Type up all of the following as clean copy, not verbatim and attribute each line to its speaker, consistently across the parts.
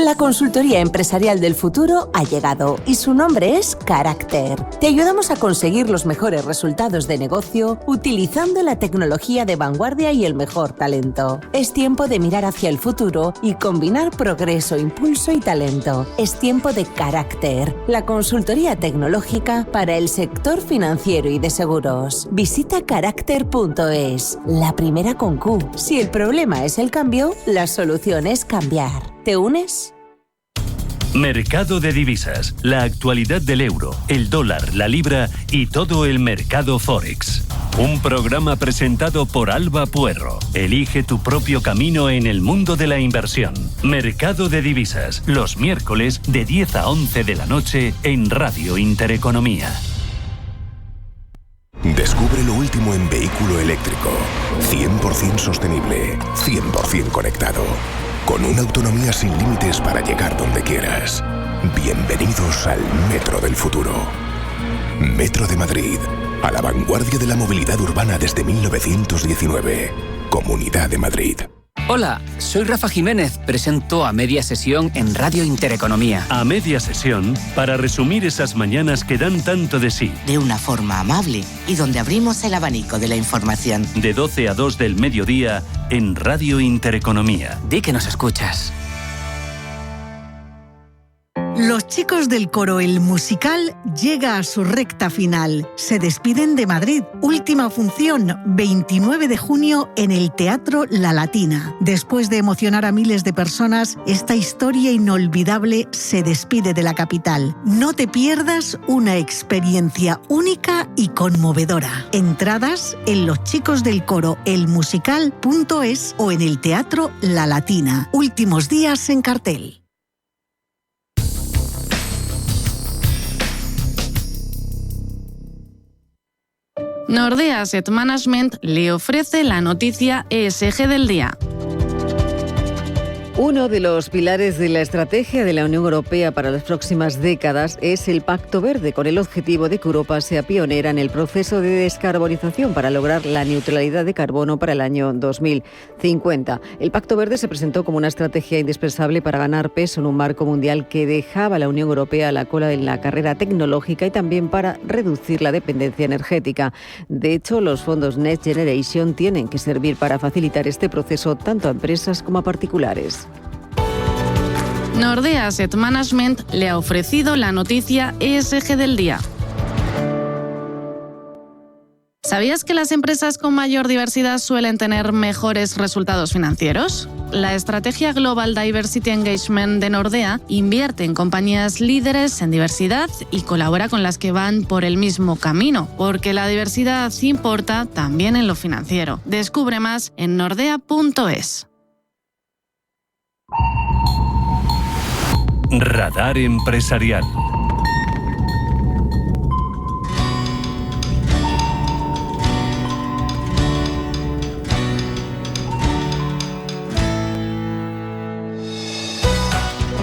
Speaker 1: La consultoría empresarial del futuro ha llegado y su nombre es Carácter. Te ayudamos a conseguir los mejores resultados de negocio utilizando la tecnología de vanguardia y el mejor talento. Es tiempo de mirar hacia el futuro y combinar progreso, impulso y talento. Es tiempo de Carácter, la consultoría tecnológica para el sector financiero y de seguros. Visita carácter.es, la primera con Q. Si el problema es el cambio, la solución es cambiar. ¿Te unes?
Speaker 2: Mercado de divisas, la actualidad del euro, el dólar, la libra y todo el mercado Forex. Un programa presentado por Alba Puerro. Elige tu propio camino en el mundo de la inversión. Mercado de divisas, los miércoles de 10 a 11 de la noche en Radio Intereconomía.
Speaker 3: Descubre lo último en vehículo eléctrico. 100% sostenible, 100% conectado. Con una autonomía sin límites para llegar donde quieras. Bienvenidos al Metro del Futuro. Metro de Madrid, a la vanguardia de la movilidad urbana desde 1919. Comunidad de Madrid.
Speaker 4: Hola, soy Rafa Jiménez, presento A Media Sesión en Radio Intereconomía.
Speaker 2: A Media Sesión, para resumir esas mañanas que dan tanto de sí.
Speaker 5: De una forma amable y donde abrimos el abanico de la información.
Speaker 2: De 12 a 2 del mediodía en Radio Intereconomía.
Speaker 4: Di que nos escuchas.
Speaker 6: Los chicos del coro El Musical llega a su recta final. Se despiden de Madrid. Última función, 29 de junio en el Teatro La Latina. Después de emocionar a miles de personas, esta historia inolvidable se despide de la capital. No te pierdas una experiencia única y conmovedora. Entradas en loschicosdelcoroelmusical.es o en el Teatro La Latina. Últimos días en cartel.
Speaker 7: Nordea Asset Management le ofrece la noticia ESG del día.
Speaker 8: Uno de los pilares de la estrategia de la Unión Europea para las próximas décadas es el Pacto Verde, con el objetivo de que Europa sea pionera en el proceso de descarbonización para lograr la neutralidad de carbono para el año 2050. El Pacto Verde se presentó como una estrategia indispensable para ganar peso en un marco mundial que dejaba a la Unión Europea a la cola en la carrera tecnológica y también para reducir la dependencia energética. De hecho, los fondos Next Generation tienen que servir para facilitar este proceso tanto a empresas como a particulares.
Speaker 7: Nordea Asset Management le ha ofrecido la noticia ESG del día. ¿Sabías que las empresas con mayor diversidad suelen tener mejores resultados financieros? La estrategia Global Diversity Engagement de Nordea invierte en compañías líderes en diversidad y colabora con las que van por el mismo camino, porque la diversidad importa también en lo financiero. Descubre más en nordea.es.
Speaker 2: Radar Empresarial.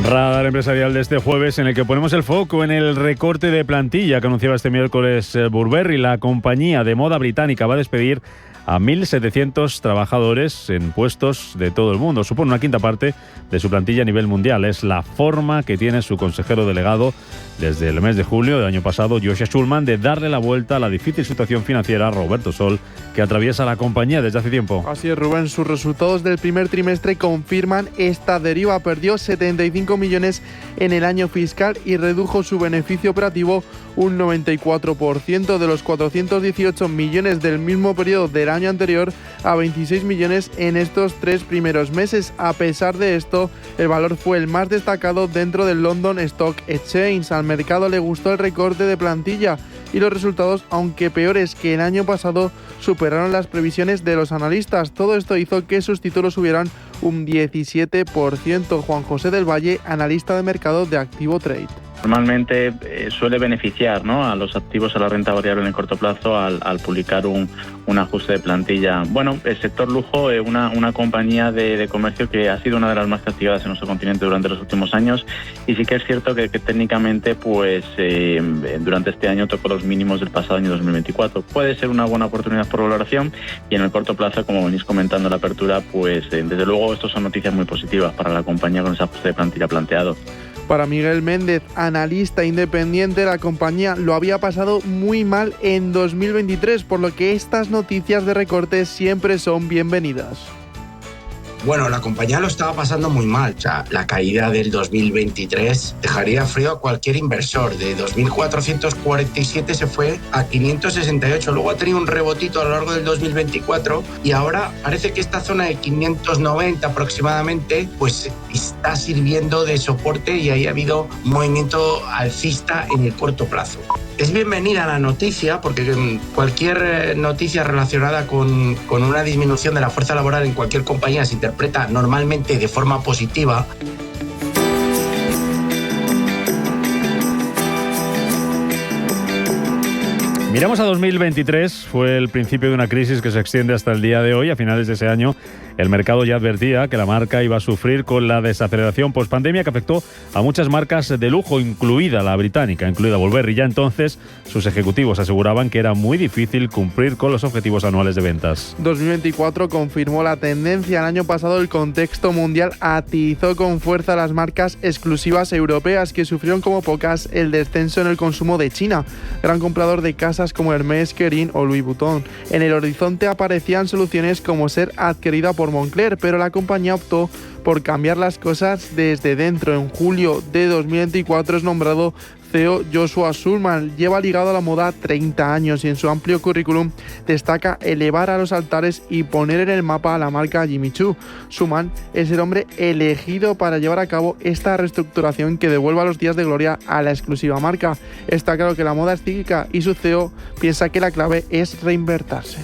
Speaker 9: Radar Empresarial de este jueves, en el que ponemos el foco en el recorte de plantilla que anunciaba este miércoles Burberry. La compañía de moda británica va a despedir a 1.700 trabajadores en puestos de todo el mundo. Supone una quinta parte de su plantilla a nivel mundial. Es la forma que tiene su consejero delegado desde el mes de julio del año pasado, Joshua Schulman, de darle la vuelta a la difícil situación financiera, Roberto Sol, que atraviesa la compañía desde hace tiempo.
Speaker 10: Así es, Rubén. Sus resultados del primer trimestre confirman esta deriva. Perdió 75 millones en el año fiscal y redujo su beneficio operativo un 94%, de los 418 millones del mismo periodo del año anterior a 26 millones en estos 3 primeros meses. A pesar de esto, el valor fue el más destacado dentro del London Stock Exchange. Al mercado le gustó el recorte de plantilla y los resultados, aunque peores que el año pasado, superaron las previsiones de los analistas. Todo esto hizo que sus títulos subieran un 17%. Juan José del Valle, analista de mercado de Activo Trade.
Speaker 11: Normalmente suele beneficiar, ¿no?, a los activos a la renta variable en el corto plazo al publicar un ajuste de plantilla. Bueno, el sector lujo es una compañía de comercio que ha sido una de las más castigadas en nuestro continente durante los últimos años, y sí que es cierto que técnicamente pues durante este año tocó los mínimos del pasado año 2024. Puede ser una buena oportunidad por valoración, y en el corto plazo, como venís comentando en la apertura, pues desde luego estos son noticias muy positivas para la compañía con ese ajuste de plantilla planteado.
Speaker 10: Para Miguel Méndez, analista independiente, la compañía lo había pasado muy mal en 2023, por lo que estas noticias de recortes siempre son bienvenidas.
Speaker 12: Bueno, la compañía lo estaba pasando muy mal. O sea, la caída del 2023 dejaría frío a cualquier inversor. De 2.447 se fue a 568. Luego ha tenido un rebotito a lo largo del 2024 y ahora parece que esta zona de 590 aproximadamente pues está sirviendo de soporte, y ahí ha habido un movimiento alcista en el corto plazo. Es bienvenida la noticia, porque cualquier noticia relacionada con una disminución de la fuerza laboral en cualquier compañía se interpreta normalmente de forma positiva.
Speaker 9: Miramos a 2023, fue el principio de una crisis que se extiende hasta el día de hoy. A finales de ese año, el mercado ya advertía que la marca iba a sufrir con la desaceleración post-pandemia que afectó a muchas marcas de lujo, incluida la británica, incluida Burberry. Ya entonces, sus ejecutivos aseguraban que era muy difícil cumplir con los objetivos anuales de ventas.
Speaker 10: 2024 confirmó la tendencia. El año pasado, el contexto mundial atizó con fuerza a las marcas exclusivas europeas, que sufrieron como pocas el descenso en el consumo de China, gran comprador de casas como Hermès, Kering o Louis Vuitton. En el horizonte aparecían soluciones como ser adquirida por Moncler, pero la compañía optó por cambiar las cosas desde dentro. En julio de 2024 es nombrado CEO Joshua Sullman. Lleva ligado a la moda 30 años y en su amplio currículum destaca elevar a los altares y poner en el mapa a la marca Jimmy Choo. Sullman es el hombre elegido para llevar a cabo esta reestructuración que devuelva los días de gloria a la exclusiva marca. Está claro que la moda es cíclica y su CEO piensa que la clave es reinvertirse.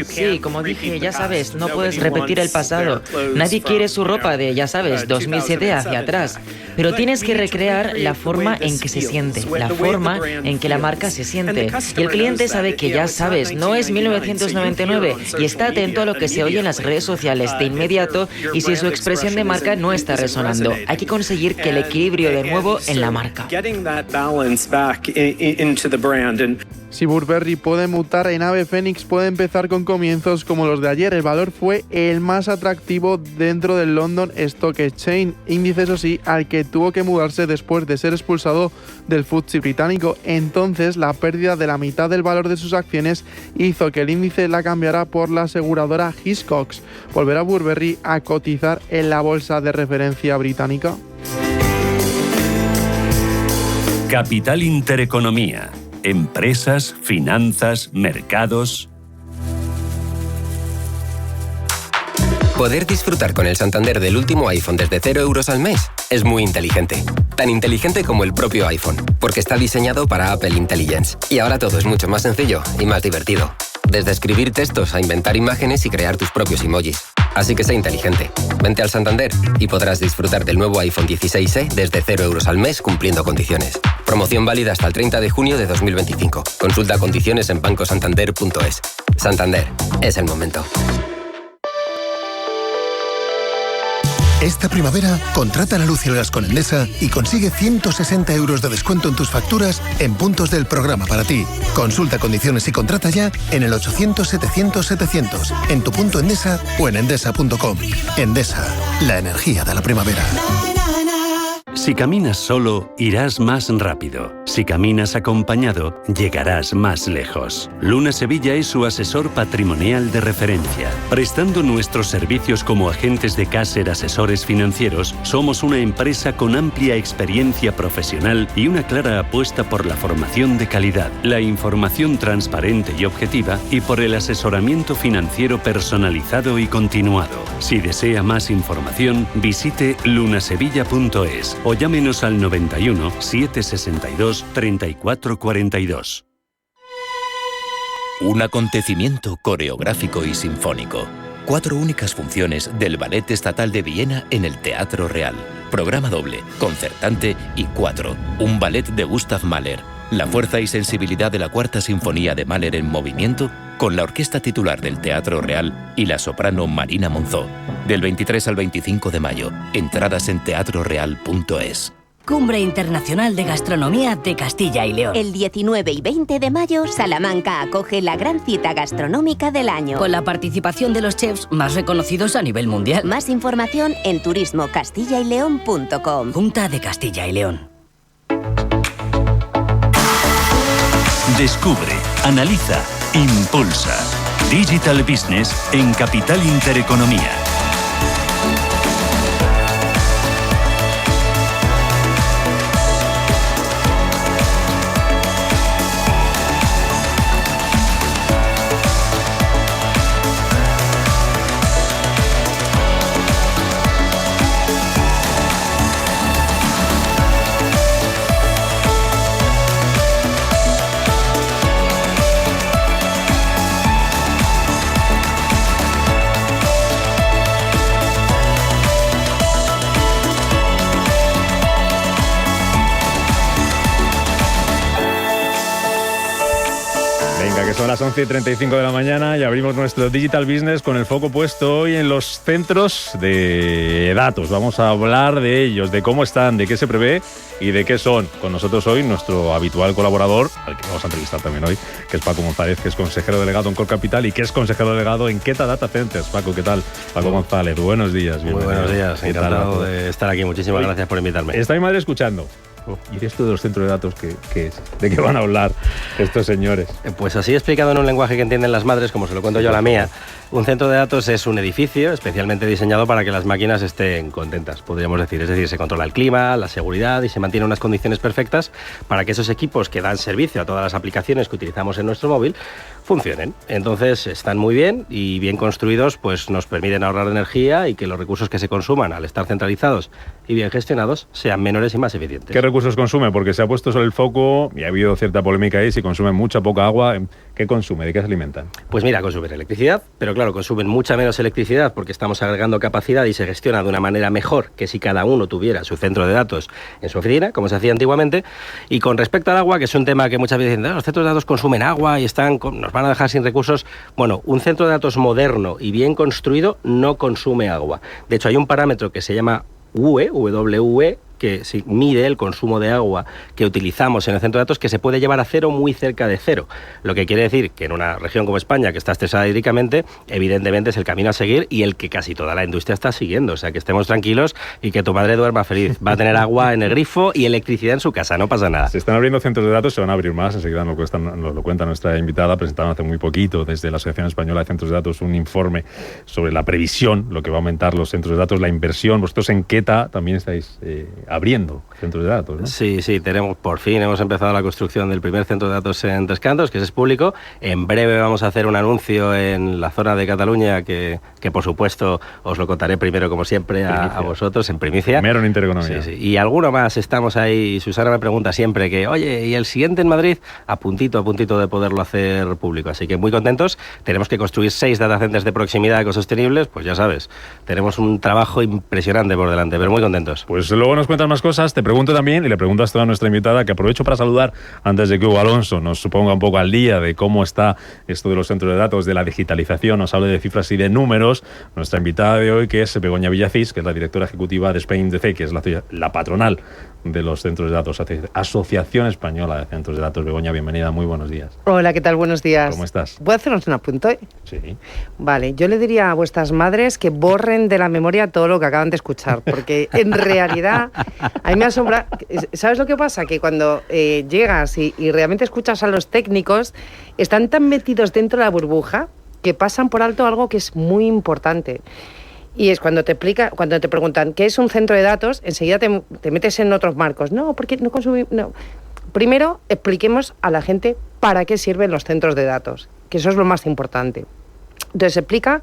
Speaker 13: Sí, como dije, ya sabes, no puedes repetir el pasado. Nadie quiere su ropa de, ya sabes, 2007 hacia atrás. Pero tienes que recrear la forma en que se siente, la forma en que la marca se siente. Y el cliente sabe que, ya sabes, no es 1999 y está atento a lo que se oye en las redes sociales de inmediato y si su expresión de marca no está resonando. Hay que conseguir que el equilibrio de nuevo en la marca.
Speaker 10: Si Burberry puede mutar en ave fénix, puede empezar con comienzos como los de ayer. El valor fue el más atractivo dentro del London Stock Exchange, índice, eso sí, al que tuvo que mudarse después de ser expulsado del FTSE británico. Entonces, la pérdida de la mitad del valor de sus acciones hizo que el índice la cambiara por la aseguradora Hiscox. ¿Volverá Burberry a cotizar en la bolsa de referencia británica?
Speaker 2: Capital Intereconomía. Empresas, finanzas, mercados.
Speaker 14: Poder disfrutar con el Santander del último iPhone desde 0 euros al mes es muy inteligente. Tan inteligente como el propio iPhone, porque está diseñado para Apple Intelligence. Y ahora todo es mucho más sencillo y más divertido. Desde escribir textos a inventar imágenes y crear tus propios emojis. Así que sé inteligente. Vente al Santander y podrás disfrutar del nuevo iPhone 16e desde 0 euros al mes cumpliendo condiciones. Promoción válida hasta el 30 de junio de 2025. Consulta condiciones en bancosantander.es. Santander, es el momento.
Speaker 15: Esta primavera, contrata la luz y el gas con Endesa y consigue 160 euros de descuento en tus facturas en puntos del programa para ti. Consulta condiciones y contrata ya en el 800-700-700, en tu punto Endesa o en endesa.com. Endesa, la energía de la primavera.
Speaker 2: Si caminas solo, irás más rápido. Si caminas acompañado, llegarás más lejos. Luna Sevilla es su asesor patrimonial de referencia. Prestando nuestros servicios como agentes de Caser Asesores Financieros, somos una empresa con amplia experiencia profesional y una clara apuesta por la formación de calidad, la información transparente y objetiva y por el asesoramiento financiero personalizado y continuado. Si desea más información, visite lunasevilla.es o llámenos al 91 762 3442.
Speaker 16: Un acontecimiento coreográfico y sinfónico. 4 únicas funciones del Ballet Estatal de Viena en el Teatro Real. programa doble, concertante y 4. Un ballet de Gustav Mahler. La fuerza y sensibilidad de la Cuarta Sinfonía de Mahler en movimiento con la orquesta titular del Teatro Real y la soprano Marina Monzó. Del 23 al 25 de mayo. Entradas en teatroreal.es.
Speaker 17: Cumbre Internacional de Gastronomía de Castilla y León.
Speaker 18: El 19 y 20 de mayo, Salamanca acoge la gran cita gastronómica del año.
Speaker 17: Con la participación de los chefs más reconocidos a nivel mundial.
Speaker 18: Más información en turismocastillaileón.com.
Speaker 17: Junta de Castilla y León.
Speaker 2: Descubre, analiza, impulsa. Digital Business en Capital Intereconomía.
Speaker 9: Son las 11:35 de la mañana y abrimos nuestro Digital Business con el foco puesto hoy en los centros de datos. Vamos a hablar de ellos, de cómo están, de qué se prevé y de qué son. Con nosotros hoy nuestro habitual colaborador, al que vamos a entrevistar también hoy, que es Paco González, que es consejero delegado en Core Capital y que es consejero delegado en Queta Data Centers. Paco, ¿qué tal? Paco González, buenos días.
Speaker 19: Muy buenos días, encantado de estar aquí. Muchísimas gracias por invitarme.
Speaker 9: Está mi madre escuchando. ¿Y esto de los centros de datos qué es? ¿De qué van a hablar estos señores?
Speaker 19: Pues así explicado en un lenguaje que entienden las madres, como se lo cuento yo a la mía, un centro de datos es un edificio especialmente diseñado para que las máquinas estén contentas, podríamos decir. Es decir, se controla el clima, la seguridad y se mantienen unas condiciones perfectas para que esos equipos que dan servicio a todas las aplicaciones que utilizamos en nuestro móvil funcionen. Entonces están muy bien y bien construidos, pues nos permiten ahorrar energía y que los recursos que se consuman al estar centralizados y bien gestionados sean menores y más eficientes.
Speaker 9: ¿Qué recursos consume? Porque se ha puesto sobre el foco y ha habido cierta polémica ahí, si consumen mucha, poca agua. ¿Qué consume? ¿De qué se alimentan?
Speaker 19: Pues mira, consumen electricidad, pero claro, consumen mucha menos electricidad porque estamos agregando capacidad y se gestiona de una manera mejor que si cada uno tuviera su centro de datos en su oficina, como se hacía antiguamente. Y con respecto al agua, que es un tema que muchas veces dicen, los centros de datos consumen agua y nos van a dejar sin recursos. Bueno, un centro de datos moderno y bien construido no consume agua. De hecho, hay un parámetro que se llama WUE, que mide el consumo de agua que utilizamos en el centro de datos, que se puede llevar a cero, muy cerca de cero. Lo que quiere decir que en una región como España, que está estresada hídricamente, evidentemente es el camino a seguir y el que casi toda la industria está siguiendo. O sea, que estemos tranquilos y que tu madre duerma feliz. Va a tener agua en el grifo y electricidad en su casa, no pasa nada.
Speaker 9: Se están abriendo centros de datos, se van a abrir más. Enseguida nos lo cuenta nuestra invitada. Presentaron hace muy poquito desde la Asociación Española de Centros de Datos un informe sobre la previsión, lo que va a aumentar los centros de datos, la inversión. Vosotros en Queta también estáis abriendo centros de datos, ¿no?
Speaker 19: Sí, por fin hemos empezado la construcción del primer centro de datos en Tres Cantos, que es público. En breve vamos a hacer un anuncio en la zona de Cataluña que por supuesto os lo contaré primero, como siempre, a vosotros, en primicia.
Speaker 9: Primero en Intereconomía.
Speaker 19: Sí. Y alguno más, estamos ahí. Susana me pregunta siempre que, oye, ¿y el siguiente en Madrid? A puntito de poderlo hacer público. Así que muy contentos. Tenemos que construir 6 data centers de proximidad ecosostenibles, pues ya sabes, tenemos un trabajo impresionante por delante, pero muy contentos.
Speaker 9: Pues luego nos cuentas más cosas. Te pregunto también, y le pregunto a toda nuestra invitada, que aprovecho para saludar antes de que Hugo Alonso nos ponga un poco al día de cómo está esto de los centros de datos, de la digitalización, nos hable de cifras y de números. Nuestra invitada de hoy, que es Begoña Villacís, que es la directora ejecutiva de Spain DC, que es la patronal de los centros de datos, Asociación Española de Centros de Datos. Begoña, bienvenida, muy buenos días.
Speaker 20: Hola, ¿qué tal? Buenos días.
Speaker 9: ¿Cómo estás?
Speaker 20: ¿Puedo hacernos un apunte?
Speaker 9: Sí.
Speaker 20: Vale, yo le diría a vuestras madres que borren de la memoria todo lo que acaban de escuchar, porque en realidad a mí me asombra. ¿Sabes lo que pasa? Que cuando llegas y realmente escuchas a los técnicos, están tan metidos dentro de la burbuja que pasan por alto algo que es muy importante. Y es cuando te preguntan ¿qué es un centro de datos? Enseguida te metes en otros marcos. No, porque no consumimos. No. Primero, expliquemos a la gente para qué sirven los centros de datos, que eso es lo más importante. Entonces, se explica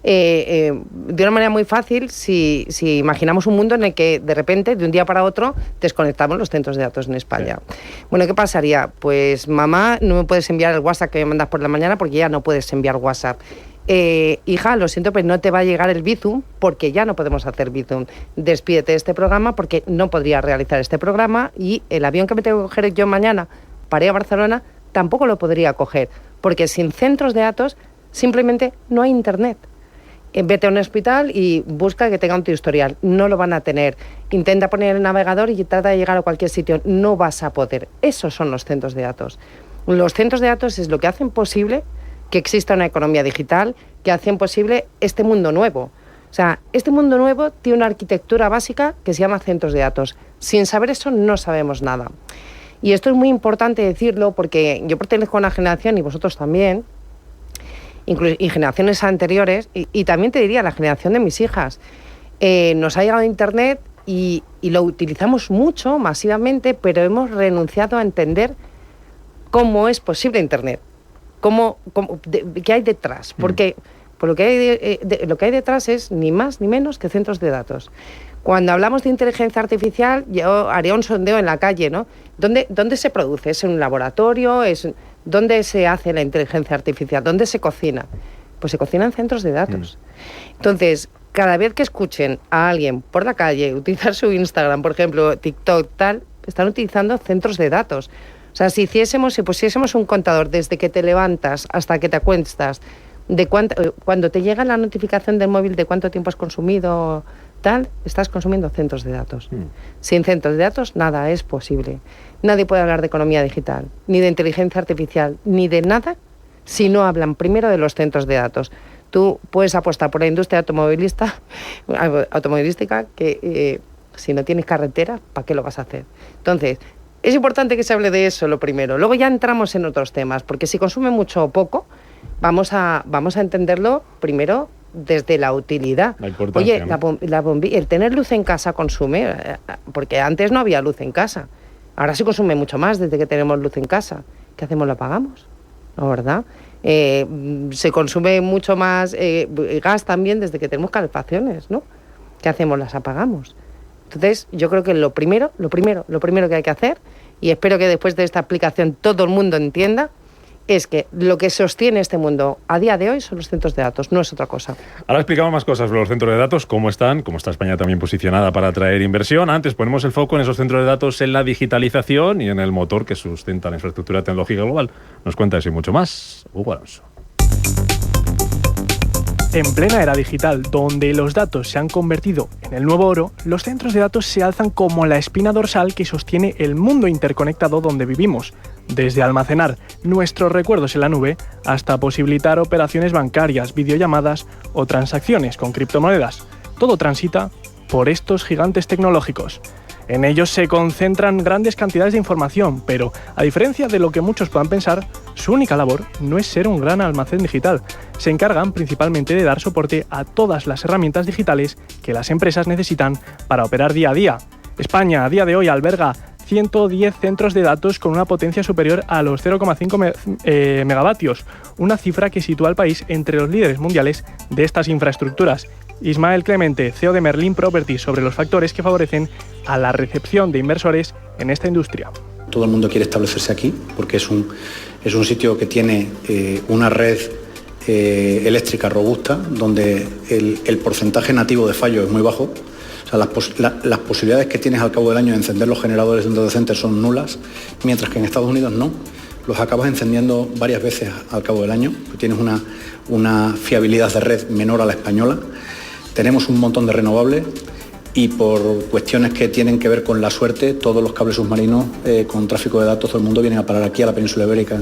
Speaker 20: de una manera muy fácil si imaginamos un mundo en el que de repente, de un día para otro, desconectamos los centros de datos en España. Sí. Bueno, ¿qué pasaría? Pues mamá, no me puedes enviar el WhatsApp que me mandas por la mañana porque ya no puedes enviar WhatsApp. hija, lo siento, pero no te va a llegar el Bizum porque ya no podemos hacer Bizum. Despídete de este programa porque no podría realizar este programa y el avión que me tengo que coger yo mañana para ir a Barcelona tampoco lo podría coger porque sin centros de datos simplemente no hay internet. Vete a un hospital y busca que tenga un historial. No lo van a tener. Intenta poner el navegador y trata de llegar a cualquier sitio. No vas a poder. Esos son los centros de datos. Los centros de datos es lo que hacen posible que exista una economía digital, que hacen posible este mundo nuevo. O sea, este mundo nuevo tiene una arquitectura básica que se llama centros de datos. Sin saber eso no sabemos nada. Y esto es muy importante decirlo porque yo pertenezco a una generación y vosotros también, y generaciones anteriores, y también te diría la generación de mis hijas. Nos ha llegado Internet y lo utilizamos mucho, masivamente, pero hemos renunciado a entender cómo es posible Internet. ¿Qué hay detrás? Porque lo que hay detrás es ni más ni menos que centros de datos. Cuando hablamos de inteligencia artificial, yo haría un sondeo en la calle, ¿no? ¿Dónde se produce? ¿Es en un laboratorio? ¿Dónde se hace la inteligencia artificial? ¿Dónde se cocina? Pues se cocina en centros de datos. Entonces, cada vez que escuchen a alguien por la calle utilizar su Instagram, por ejemplo, TikTok, tal, están utilizando centros de datos. O sea, si pusiésemos un contador desde que te levantas hasta que te acuestas, cuando te llega la notificación del móvil de cuánto tiempo has consumido, tal, estás consumiendo centros de datos. Sin centros de datos nada es posible. Nadie puede hablar de economía digital, ni de inteligencia artificial, ni de nada, si no hablan primero de los centros de datos. Tú puedes apostar por la industria automovilística que si no tienes carretera, ¿para qué lo vas a hacer? Entonces, es importante que se hable de eso lo primero. Luego ya entramos en otros temas, porque si consume mucho o poco, vamos a entenderlo primero desde la utilidad. Oye, el tener luz en casa consume, porque antes no había luz en casa. Ahora se consume mucho más desde que tenemos luz en casa. ¿Qué hacemos? ¿Lo apagamos? ¿No, verdad? Se consume mucho más gas también desde que tenemos calefacciones, ¿no? ¿Qué hacemos? Las apagamos. Entonces, yo creo que lo primero que hay que hacer, y espero que después de esta explicación todo el mundo entienda, es que lo que sostiene este mundo a día de hoy son los centros de datos, no es otra cosa.
Speaker 9: Ahora explicamos más cosas sobre los centros de datos, cómo está España también posicionada para atraer inversión. Antes ponemos el foco en esos centros de datos, en la digitalización y en el motor que sustenta la infraestructura tecnológica global. Nos cuenta eso y mucho más Hugo Alonso.
Speaker 21: En plena era digital, donde los datos se han convertido en el nuevo oro, los centros de datos se alzan como la espina dorsal que sostiene el mundo interconectado donde vivimos, desde almacenar nuestros recuerdos en la nube hasta posibilitar operaciones bancarias, videollamadas o transacciones con criptomonedas. Todo transita por estos gigantes tecnológicos. En ellos se concentran grandes cantidades de información, pero, a diferencia de lo que muchos puedan pensar, su única labor no es ser un gran almacén digital. Se encargan principalmente de dar soporte a todas las herramientas digitales que las empresas necesitan para operar día a día. España, a día de hoy, alberga 110 centros de datos con una potencia superior a los 0,5 megavatios, una cifra que sitúa al país entre los líderes mundiales de estas infraestructuras. Ismael Clemente, CEO de Merlin Properties, sobre los factores que favorecen a la recepción de inversores en esta industria.
Speaker 22: Todo el mundo quiere establecerse aquí porque es un sitio que tiene una red eléctrica robusta, donde el porcentaje nativo de fallo es muy bajo. O sea, las posibilidades que tienes al cabo del año de encender los generadores de un data center son nulas, mientras que en Estados Unidos no. Los acabas encendiendo varias veces al cabo del año, tienes una fiabilidad de red menor a la española. Tenemos un montón de renovables y por cuestiones que tienen que ver con la suerte, todos los cables submarinos con tráfico de datos, todo el mundo viene a parar aquí a la península ibérica.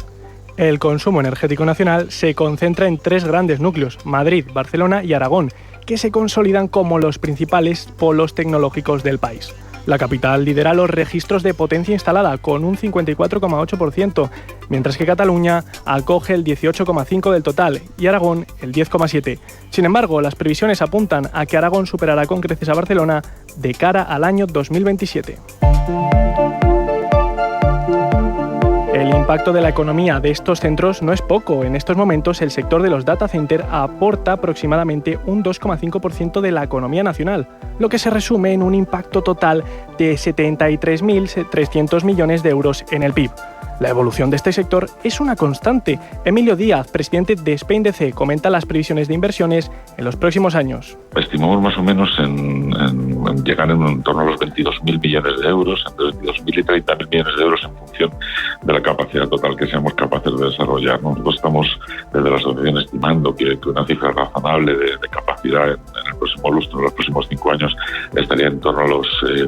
Speaker 21: El consumo energético nacional se concentra en 3 grandes núcleos, Madrid, Barcelona y Aragón, que se consolidan como los principales polos tecnológicos del país. La capital lidera los registros de potencia instalada con un 54,8%, mientras que Cataluña acoge el 18,5% del total y Aragón el 10,7%. Sin embargo, las previsiones apuntan a que Aragón superará con creces a Barcelona de cara al año 2027. El impacto de la economía de estos centros no es poco. En estos momentos, el sector de los data center aporta aproximadamente un 2,5% de la economía nacional, lo que se resume en un impacto total de 73.300 millones de euros en el PIB. La evolución de este sector es una constante. Emilio Díaz, presidente de Spain DC, comenta las previsiones de inversiones en los próximos años.
Speaker 1: Estimamos más o menos en llegar en torno a los 22.000 millones de euros, entre 22.000 y 30.000 millones de euros en función de la capacidad total que seamos capaces de desarrollar. Nosotros estamos desde la asociación estimando que una cifra razonable de capacidad en el próximo lustro, en los próximos 5 años, estaría en torno a los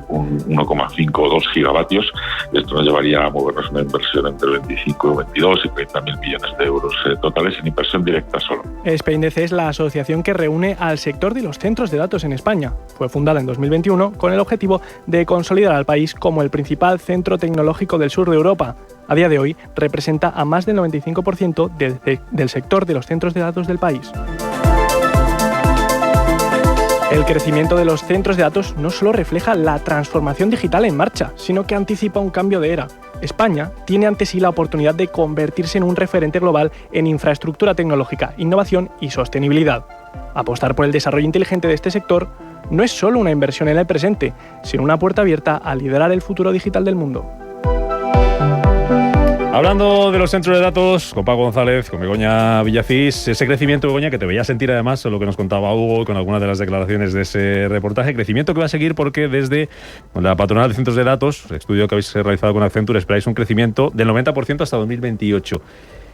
Speaker 1: 1,5 o 2 gigavatios. Esto nos llevaría a movernos una inversión entre 25, 22 y 30.000 millones de euros totales en inversión directa solo.
Speaker 21: Spain DC es la asociación que reúne al sector de los centros de datos en España. Fue fundada en 2021 con el objetivo de consolidar al país como el principal centro tecnológico del sur de Europa. A día de hoy representa a más del 95% del sector de los centros de datos del país. El crecimiento de los centros de datos no solo refleja la transformación digital en marcha, sino que anticipa un cambio de era. España tiene ante sí la oportunidad de convertirse en un referente global en infraestructura tecnológica, innovación y sostenibilidad. Apostar por el desarrollo inteligente de este sector no es solo una inversión en el presente, sino una puerta abierta a liderar el futuro digital del mundo.
Speaker 9: Hablando de los centros de datos, con Paco González, con Begoña Villacís, ese crecimiento, Begoña, que te veía sentir además lo que nos contaba Hugo con algunas de las declaraciones de ese reportaje, crecimiento que va a seguir porque desde la Patronal de Centros de Datos, el estudio que habéis realizado con Accenture, esperáis un crecimiento del 90% hasta 2028.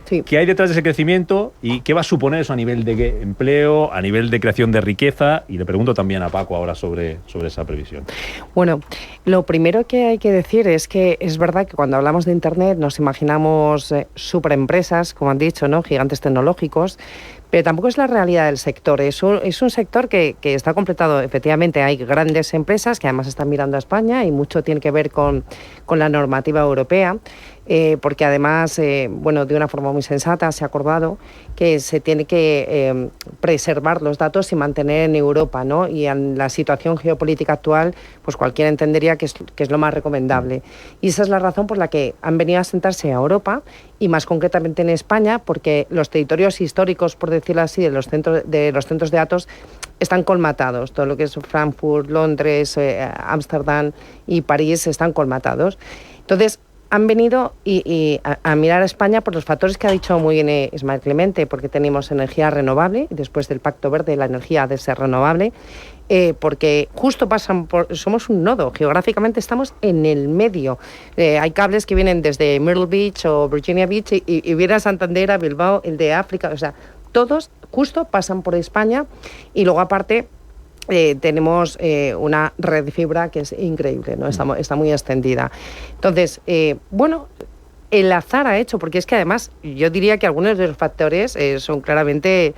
Speaker 9: Sí. ¿Qué hay detrás de ese crecimiento y qué va a suponer eso a nivel de empleo, a nivel de creación de riqueza? Y le pregunto también a Paco ahora sobre esa previsión.
Speaker 20: Bueno, lo primero que hay que decir es que es verdad que cuando hablamos de Internet nos imaginamos superempresas, como han dicho, ¿no? Gigantes tecnológicos, pero tampoco es la realidad del sector. Es un sector que está completado. Efectivamente, hay grandes empresas que además están mirando a España y mucho tiene que ver con la normativa europea. Porque además, de una forma muy sensata se ha acordado que se tiene que preservar los datos y mantener en Europa, ¿no? Y en la situación geopolítica actual, pues cualquiera entendería que es lo más recomendable. Y esa es la razón por la que han venido a sentarse a Europa y más concretamente en España, porque los territorios históricos, por decirlo así, de los centros de datos están colmatados. Todo lo que es Frankfurt, Londres, Ámsterdam y París están colmatados. Entonces, han venido a mirar a España por los factores que ha dicho muy bien Ismael Clemente, porque tenemos energía renovable, después del Pacto Verde la energía ha de ser renovable, porque justo somos un nodo, geográficamente estamos en el medio. Hay cables que vienen desde Myrtle Beach o Virginia Beach y vienen a Santander, a Bilbao, el de África, o sea, todos justo pasan por España y luego aparte tenemos una red de fibra que es increíble, ¿no? Está muy extendida. Entonces, el azar ha hecho, porque es que además yo diría que algunos de los factores son claramente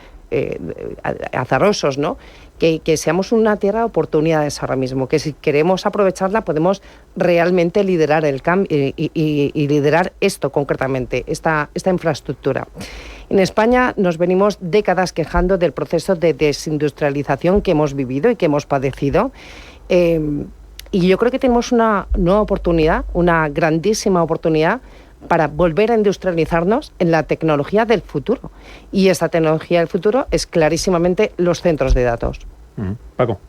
Speaker 20: azarosos, ¿no? Que seamos una tierra de oportunidades ahora mismo, que si queremos aprovecharla podemos realmente liderar el cambio y liderar esto concretamente, esta infraestructura. En España nos venimos décadas quejando del proceso de desindustrialización que hemos vivido y que hemos padecido. Y yo creo que tenemos una nueva oportunidad, una grandísima oportunidad para volver a industrializarnos en la tecnología del futuro. Y esta tecnología del futuro es clarísimamente los centros de datos.
Speaker 9: Paco.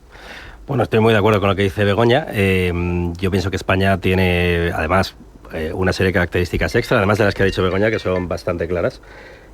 Speaker 19: Bueno, estoy muy de acuerdo con lo que dice Begoña. Yo pienso que España tiene, además, una serie de características extra, además de las que ha dicho Begoña, que son bastante claras,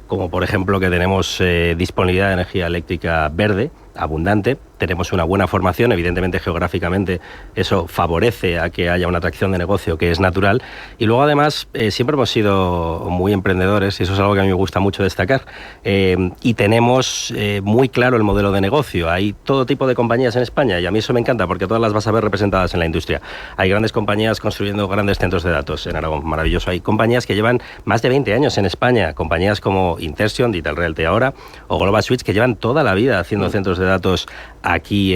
Speaker 19: como por ejemplo que tenemos disponibilidad de energía eléctrica verde, abundante, tenemos una buena formación, evidentemente geográficamente eso favorece a que haya una atracción de negocio que es natural, y luego además siempre hemos sido muy emprendedores y eso es algo que a mí me gusta mucho destacar, y tenemos muy claro el modelo de negocio. Hay todo tipo de compañías en España y a mí eso me encanta porque todas las vas a ver representadas en la industria. Hay grandes compañías construyendo grandes centros de datos en Aragón, maravilloso. Hay compañías que llevan más de 20 años en España, compañías como Intersion, Digital Realty ahora, o Global Switch, que llevan toda la vida haciendo centros de datos aquí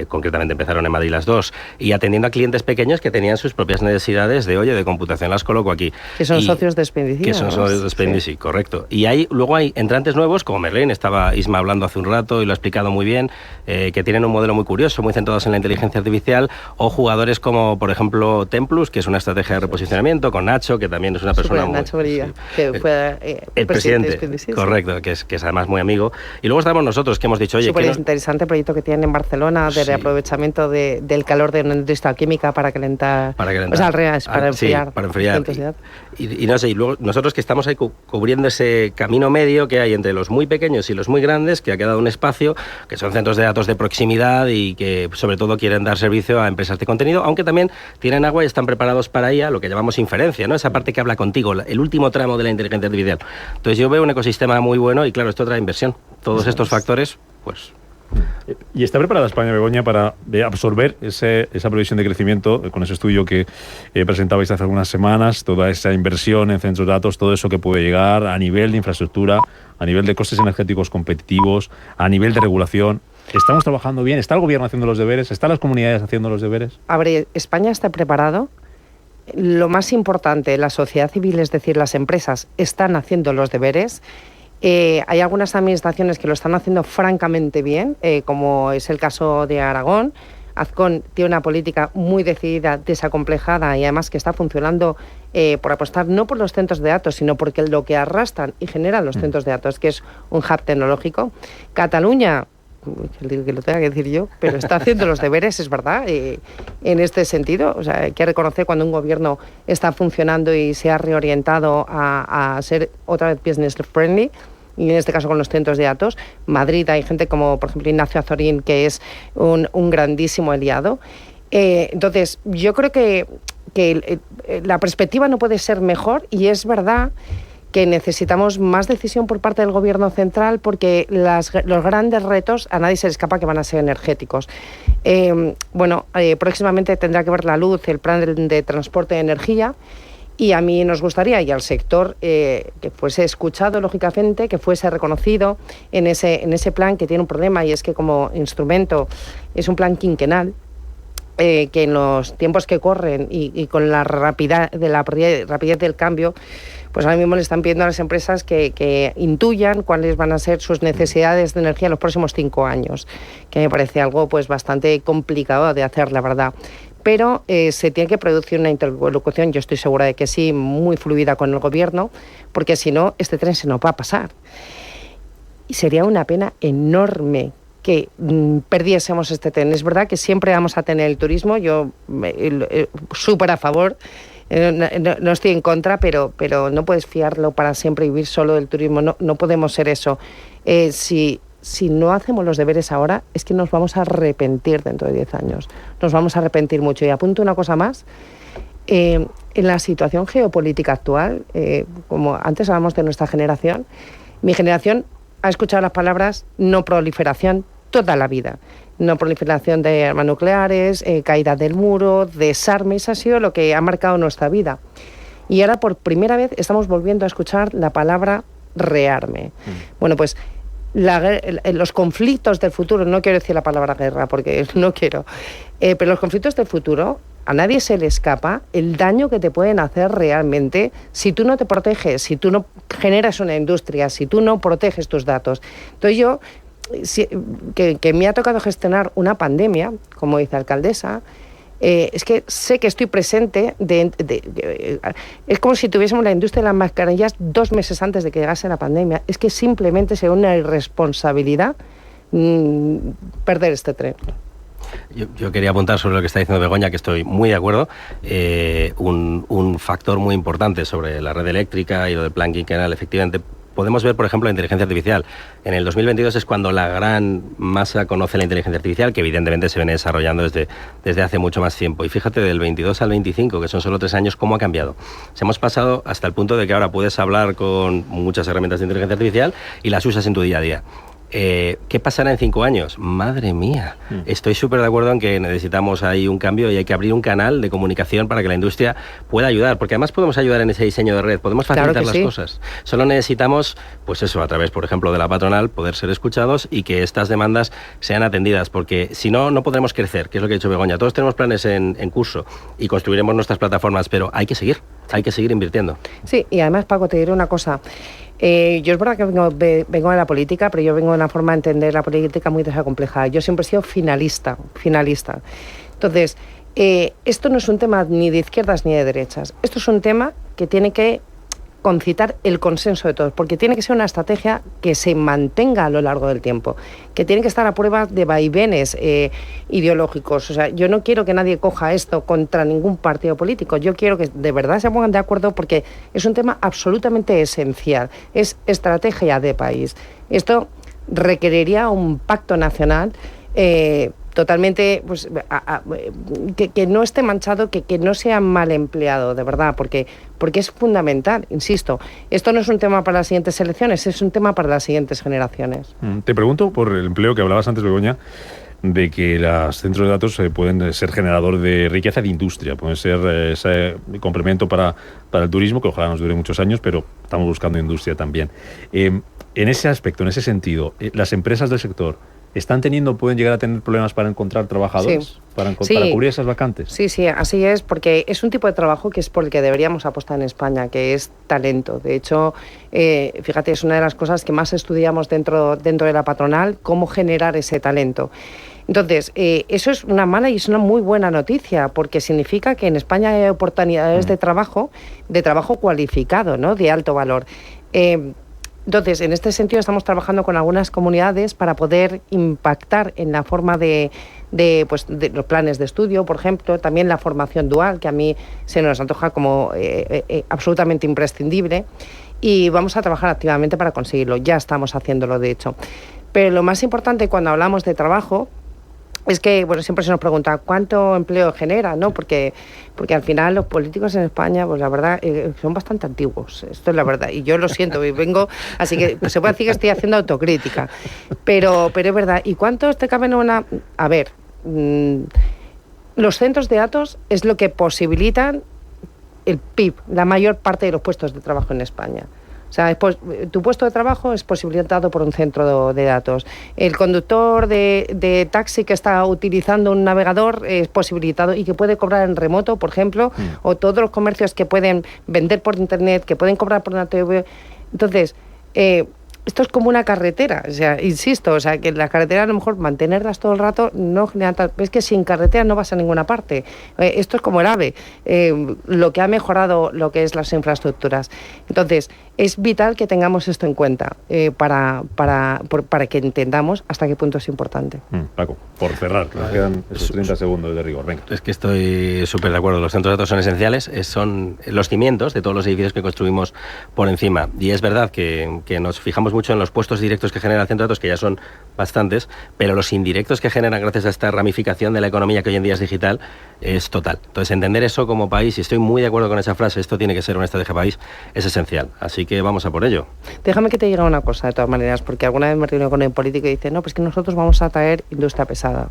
Speaker 19: concretamente empezaron en Madrid las dos, y atendiendo a clientes pequeños que tenían sus propias necesidades de computación, las coloco aquí.
Speaker 20: Que son socios de Spain DC.
Speaker 19: Que son socios de Spain DC, correcto. Y luego hay entrantes nuevos como Merlin, estaba Isma hablando hace un rato y lo ha explicado muy bien, que tienen un modelo muy curioso, muy centrados en la inteligencia artificial, o jugadores como, por ejemplo, Templus, que es una estrategia de reposicionamiento, con Nacho, que también es una persona
Speaker 20: Nacho Brilla, que fue
Speaker 19: el presidente, correcto, que es además muy amigo. Y luego estamos nosotros, que hemos dicho, oye,
Speaker 20: súper interesante este proyecto que tienen en Barcelona de reaprovechamiento del calor de una industria química para calentar. O sea, al revés, para enfriar.
Speaker 19: Sí, para enfriar. Y no sé, y luego nosotros que estamos ahí cubriendo ese camino medio que hay entre los muy pequeños y los muy grandes, que ha quedado un espacio, que son centros de datos de proximidad y que sobre todo quieren dar servicio a empresas de contenido, aunque también tienen agua y están preparados para ella, lo que llamamos inferencia, ¿no? Esa parte que habla contigo, el último tramo de la inteligencia artificial. Entonces yo veo un ecosistema muy bueno y claro, esto trae inversión. Todos estos factores, pues...
Speaker 9: ¿Y está preparada España, Begoña, para absorber esa previsión de crecimiento con ese estudio que presentabais hace algunas semanas, toda esa inversión en centros de datos, todo eso que puede llegar a nivel de infraestructura, a nivel de costes energéticos competitivos, a nivel de regulación? ¿Estamos trabajando bien? ¿Está el gobierno haciendo los deberes? ¿Están las comunidades haciendo los deberes?
Speaker 20: A ver, España está preparado. Lo más importante, la sociedad civil, es decir, las empresas, están haciendo los deberes. Hay algunas administraciones que lo están haciendo francamente bien, como es el caso de Aragón. Azcón tiene una política muy decidida, desacomplejada y además que está funcionando por apostar no por los centros de datos, sino porque lo que arrastran y generan los centros de datos, que es un hub tecnológico. Cataluña, que lo tenga que decir yo, pero está haciendo los deberes, es verdad, en este sentido. O sea, hay que reconocer cuando un gobierno está funcionando y se ha reorientado a ser otra vez business friendly, y en este caso con los centros de datos. Madrid hay gente como, por ejemplo, Ignacio Azorín, que es un grandísimo aliado. Entonces, yo creo que la perspectiva no puede ser mejor, y es verdad que necesitamos más decisión por parte del gobierno central, porque los grandes retos a nadie se le escapa que van a ser energéticos. Próximamente tendrá que ver la luz el plan de transporte de energía, y a mí nos gustaría, y al sector, que fuese escuchado, lógicamente, que fuese reconocido en ese plan, que tiene un problema, y es que como instrumento es un plan quinquenal, que en los tiempos que corren y con la rapidez del cambio, pues ahora mismo le están pidiendo a las empresas que intuyan cuáles van a ser sus necesidades de energía en los próximos 5 años, que me parece algo pues bastante complicado de hacer, la verdad. Pero se tiene que producir una interlocución, yo estoy segura de que sí, muy fluida con el gobierno, porque si no, este tren se nos va a pasar. Y sería una pena enorme que perdiésemos este tren. Es verdad que siempre vamos a tener el turismo, yo súper a favor, no estoy en contra, pero no puedes fiarlo para siempre y vivir solo del turismo, no podemos ser eso. Si no hacemos los deberes ahora, es que nos vamos a arrepentir dentro de 10 años, nos vamos a arrepentir mucho. Y apunto una cosa más, en la situación geopolítica actual, como antes hablamos de nuestra generación, mi generación ha escuchado las palabras no proliferación toda la vida. No proliferación de armas nucleares, caída del muro, desarmes, ha sido lo que ha marcado nuestra vida. Y ahora por primera vez estamos volviendo a escuchar la palabra rearme. Bueno, pues los conflictos del futuro, no quiero decir la palabra guerra porque no quiero, pero los conflictos del futuro, a nadie se le escapa el daño que te pueden hacer realmente si tú no te proteges, si tú no generas una industria, si tú no proteges tus datos. Entonces yo, que me ha tocado gestionar una pandemia, como dice la alcaldesa, es que sé que estoy presente, es como si tuviésemos la industria de las mascarillas 2 meses antes de que llegase la pandemia. Es que simplemente sería una irresponsabilidad perder este tren.
Speaker 19: Yo quería apuntar sobre lo que está diciendo Begoña, que estoy muy de acuerdo. Un factor muy importante sobre la red eléctrica y lo del plan quinquenal, efectivamente, podemos ver, por ejemplo, la inteligencia artificial. En el 2022 es cuando la gran masa conoce la inteligencia artificial, que evidentemente se viene desarrollando desde hace mucho más tiempo. Y fíjate, del 22 al 25, que son solo 3 años, ¿cómo ha cambiado? Se hemos pasado hasta el punto de que ahora puedes hablar con muchas herramientas de inteligencia artificial y las usas en tu día a día. ¿Qué pasará en 5 años? Madre mía. Estoy súper de acuerdo en que necesitamos ahí un cambio y hay que abrir un canal de comunicación para que la industria pueda ayudar, porque además podemos ayudar en ese diseño de red, podemos facilitar las cosas. Solo necesitamos, pues eso, a través, por ejemplo, de la patronal, poder ser escuchados y que estas demandas sean atendidas, porque si no, no podremos crecer, que es lo que ha dicho Begoña. Todos tenemos planes en curso y construiremos nuestras plataformas, pero hay que seguir invirtiendo. Sí, y además, Paco, te diré una cosa.
Speaker 20: Yo es verdad que vengo de la política, pero yo vengo de una forma de entender la política muy desacomplejada. Yo siempre he sido finalista. Entonces, esto no es un tema ni de izquierdas ni de derechas. Esto es un tema que tiene que concitar el consenso de todos, porque tiene que ser una estrategia que se mantenga a lo largo del tiempo, que tiene que estar a prueba de vaivenes ideológicos. O sea, yo no quiero que nadie coja esto contra ningún partido político, yo quiero que de verdad se pongan de acuerdo, porque es un tema absolutamente esencial, es estrategia de país. Esto requeriría un pacto nacional totalmente, pues, que no esté manchado, que no sea mal empleado, de verdad, porque es fundamental, insisto. Esto no es un tema para las siguientes elecciones, es un tema para las siguientes generaciones.
Speaker 9: Te pregunto por el empleo que hablabas antes, Begoña, de que los centros de datos pueden ser generador de riqueza de industria, pueden ser ese complemento para el turismo, que ojalá nos dure muchos años, pero estamos buscando industria también. En ese aspecto, en ese sentido, las empresas del sector pueden llegar a tener problemas para encontrar trabajadores,
Speaker 20: sí,
Speaker 9: para cubrir esas vacantes.
Speaker 20: Sí, así es, porque es un tipo de trabajo que es por el que deberíamos apostar en España, que es talento. De hecho, fíjate, es una de las cosas que más estudiamos dentro de la patronal, cómo generar ese talento. Entonces, eso es una mala y es una muy buena noticia, porque significa que en España hay oportunidades de trabajo cualificado, ¿no?, de alto valor. Entonces, en este sentido, estamos trabajando con algunas comunidades para poder impactar en la forma de los planes de estudio, por ejemplo, también la formación dual, que a mí se nos antoja como absolutamente imprescindible, y vamos a trabajar activamente para conseguirlo. Ya estamos haciéndolo, de hecho. Pero lo más importante cuando hablamos de trabajo es que, bueno, siempre se nos pregunta cuánto empleo genera, ¿no? Porque al final los políticos en España, pues la verdad, son bastante antiguos. Esto es la verdad. Y yo lo siento, vengo, así que se puede decir que estoy haciendo autocrítica. Pero es verdad. ¿Y cuántos te caben en una...? A ver, los centros de datos es lo que posibilitan el PIB, la mayor parte de los puestos de trabajo en España. O sea, tu puesto de trabajo es posibilitado por un centro de datos. El conductor de taxi que está utilizando un navegador es posibilitado y que puede cobrar en remoto, por ejemplo, o todos los comercios que pueden vender por internet, que pueden cobrar por una TV. Entonces, esto es como una carretera, o sea, insisto, o sea, que la carretera a lo mejor mantenerlas todo el rato no genera... Es que sin carretera no vas a ninguna parte. Esto es como el AVE, lo que ha mejorado lo que es las infraestructuras. Entonces, es vital que tengamos esto en cuenta para que entendamos hasta qué punto es importante.
Speaker 9: Paco, por cerrar, nos quedan esos 30 segundos de rigor. Venga.
Speaker 19: Es que estoy súper de acuerdo. Los centros de datos son esenciales, son los cimientos de todos los edificios que construimos por encima. Y es verdad que nos fijamos mucho en los puestos directos que genera el centro de datos, que ya son bastantes, pero los indirectos que generan gracias a esta ramificación de la economía que hoy en día es digital es total. Entonces, entender eso como país, y estoy muy de acuerdo con esa frase, esto tiene que ser una estrategia de país, es esencial. Así que vamos a por ello.
Speaker 20: Déjame que te diga una cosa, de todas maneras, porque alguna vez me reúno con el político y dice, no, pues que nosotros vamos a traer industria pesada.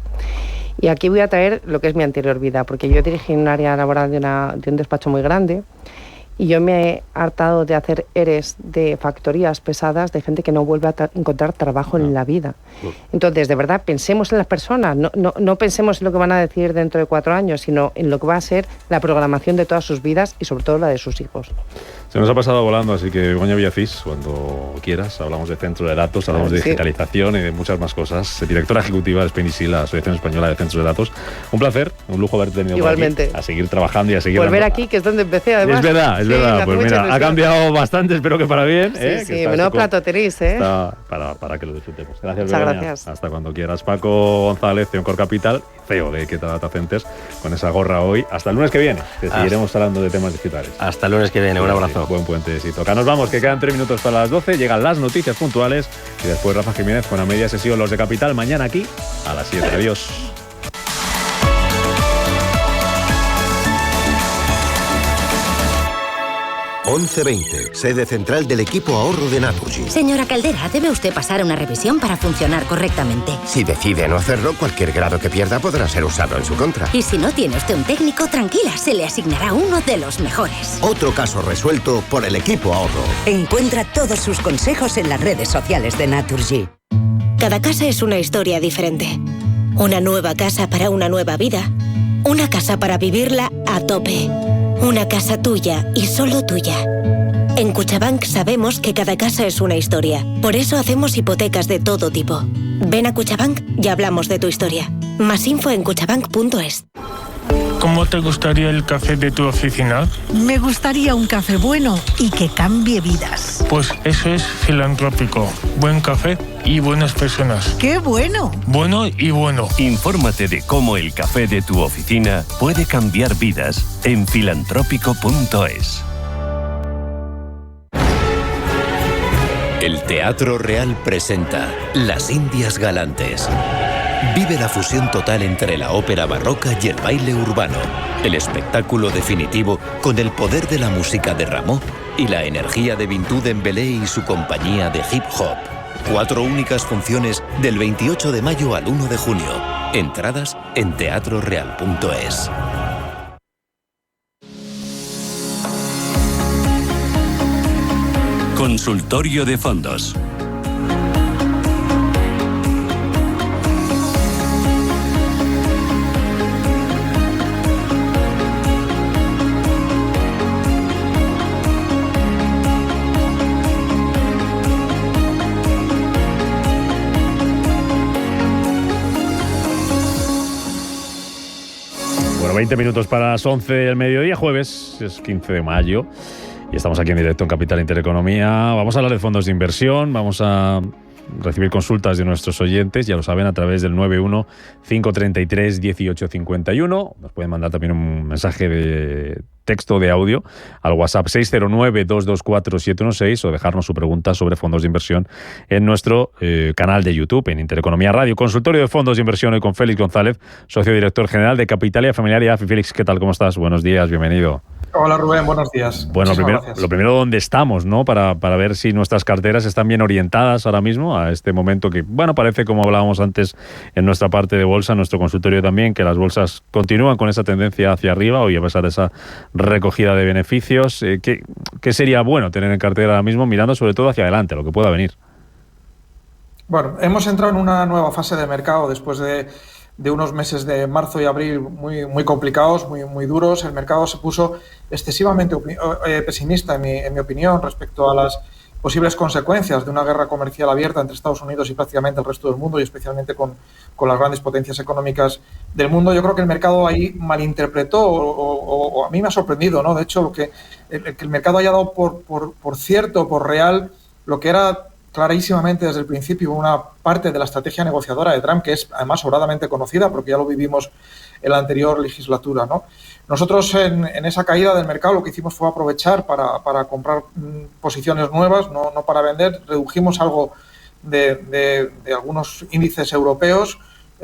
Speaker 20: Y aquí voy a traer lo que es mi anterior vida, porque yo dirigí un área laboral de un despacho muy grande, y yo me he hartado de hacer EREs de factorías pesadas de gente que no vuelve a encontrar trabajo en la vida. Entonces, de verdad, pensemos en las personas, no pensemos en lo que van a decir dentro de 4 años, sino en lo que va a ser la programación de todas sus vidas y sobre todo la de sus hijos.
Speaker 9: Se nos ha pasado volando, así que Begoña Villacís, cuando quieras, hablamos de centro de datos, hablamos de digitalización y de muchas más cosas. Directora ejecutiva de SPINISI, la Asociación Española de Centros de Datos. Un placer, un lujo haberte tenido
Speaker 20: igualmente
Speaker 9: por aquí, a seguir trabajando y a seguir...
Speaker 20: Volver aquí, que es donde empecé, además.
Speaker 9: Es verdad. Pues mira, ha cambiado bastante, espero que para bien.
Speaker 20: Sí, menudo plato tenéis,
Speaker 9: para que lo disfrutemos. Gracias,
Speaker 20: Muchas
Speaker 9: Begoña.
Speaker 20: Gracias.
Speaker 9: Hasta cuando quieras. Paco González, CEO Core Capital, CEO de Queta Data Centers, con esa gorra hoy. Hasta el lunes que viene, que seguiremos hablando de temas digitales.
Speaker 19: Hasta el lunes que viene, un abrazo.
Speaker 9: Buen puentecito. Acá nos vamos, que quedan 3 minutos para las 12, llegan las noticias puntuales y después Rafa Jiménez con a media sesión los de Capital, mañana aquí a las 7. Adiós.
Speaker 3: ...11:20, sede central del equipo ahorro de Naturgy.
Speaker 5: Señora Caldera, debe usted pasar una revisión para funcionar correctamente.
Speaker 3: Si decide no hacerlo, cualquier grado que pierda podrá ser usado en su contra.
Speaker 5: Y si no tiene usted un técnico, tranquila, se le asignará uno de los mejores.
Speaker 3: Otro caso resuelto por el equipo ahorro.
Speaker 23: Encuentra todos sus consejos en las redes sociales de Naturgy.
Speaker 24: Cada casa es una historia diferente. Una nueva casa para una nueva vida. Una casa para vivirla a tope. Una casa tuya y solo tuya. En Cuchabank sabemos que cada casa es una historia. Por eso hacemos hipotecas de todo tipo. Ven a Cuchabank y hablamos de tu historia. Más info en cuchabank.es.
Speaker 4: ¿Cómo te gustaría el café de tu oficina?
Speaker 6: Me gustaría un café bueno y que cambie vidas.
Speaker 4: Pues eso es Filantrópico. Buen café y buenas personas.
Speaker 6: ¡Qué bueno!
Speaker 4: Bueno y bueno.
Speaker 2: Infórmate de cómo el café de tu oficina puede cambiar vidas en filantrópico.es.
Speaker 16: El Teatro Real presenta Las Indias Galantes. Vive la fusión total entre la ópera barroca y el baile urbano. El espectáculo definitivo con el poder de la música de Rameau y la energía de Bintou Dembélé y su compañía de hip hop. 4 únicas funciones del 28 de mayo al 1 de junio. Entradas en teatroreal.es.
Speaker 2: Consultorio de fondos.
Speaker 9: Bueno, 20 minutos para las 11 del mediodía, jueves, es 15 de mayo. Y estamos aquí en directo en Capital Intereconomía. Vamos a hablar de fondos de inversión, vamos a recibir consultas de nuestros oyentes, ya lo saben, a través del 91-533-1851. Nos pueden mandar también un mensaje de texto o de audio al WhatsApp 609-224-716 o dejarnos su pregunta sobre fondos de inversión en nuestro canal de YouTube, en Intereconomía Radio. Consultorio de fondos de inversión hoy con Félix González, socio director general de Capitalia Familiar y AFI. Félix, ¿qué tal? ¿Cómo estás? Buenos días, bienvenido.
Speaker 7: Hola Rubén, buenos días.
Speaker 9: Bueno, lo primero, ¿dónde estamos, no? Para ver si nuestras carteras están bien orientadas ahora mismo a este momento que, bueno, parece, como hablábamos antes en nuestra parte de bolsa, en nuestro consultorio también, que las bolsas continúan con esa tendencia hacia arriba hoy a pesar de esa recogida de beneficios. ¿Qué sería bueno tener en cartera ahora mismo, mirando sobre todo hacia adelante, lo que pueda venir?
Speaker 7: Bueno, hemos entrado en una nueva fase de mercado después de unos meses de marzo y abril muy complicados, muy duros. El mercado se puso excesivamente pesimista, en mi opinión, respecto a las posibles consecuencias de una guerra comercial abierta entre Estados Unidos y prácticamente el resto del mundo, y especialmente con las grandes potencias económicas del mundo. Yo creo que el mercado ahí malinterpretó, o a mí me ha sorprendido, ¿no? De hecho, que el mercado haya dado por cierto, por real, lo que era clarísimamente desde el principio una parte de la estrategia negociadora de Trump, que es además sobradamente conocida porque ya lo vivimos en la anterior legislatura, ¿no? Nosotros en esa caída del mercado lo que hicimos fue aprovechar para comprar posiciones nuevas, no para vender. Redujimos algo de algunos índices europeos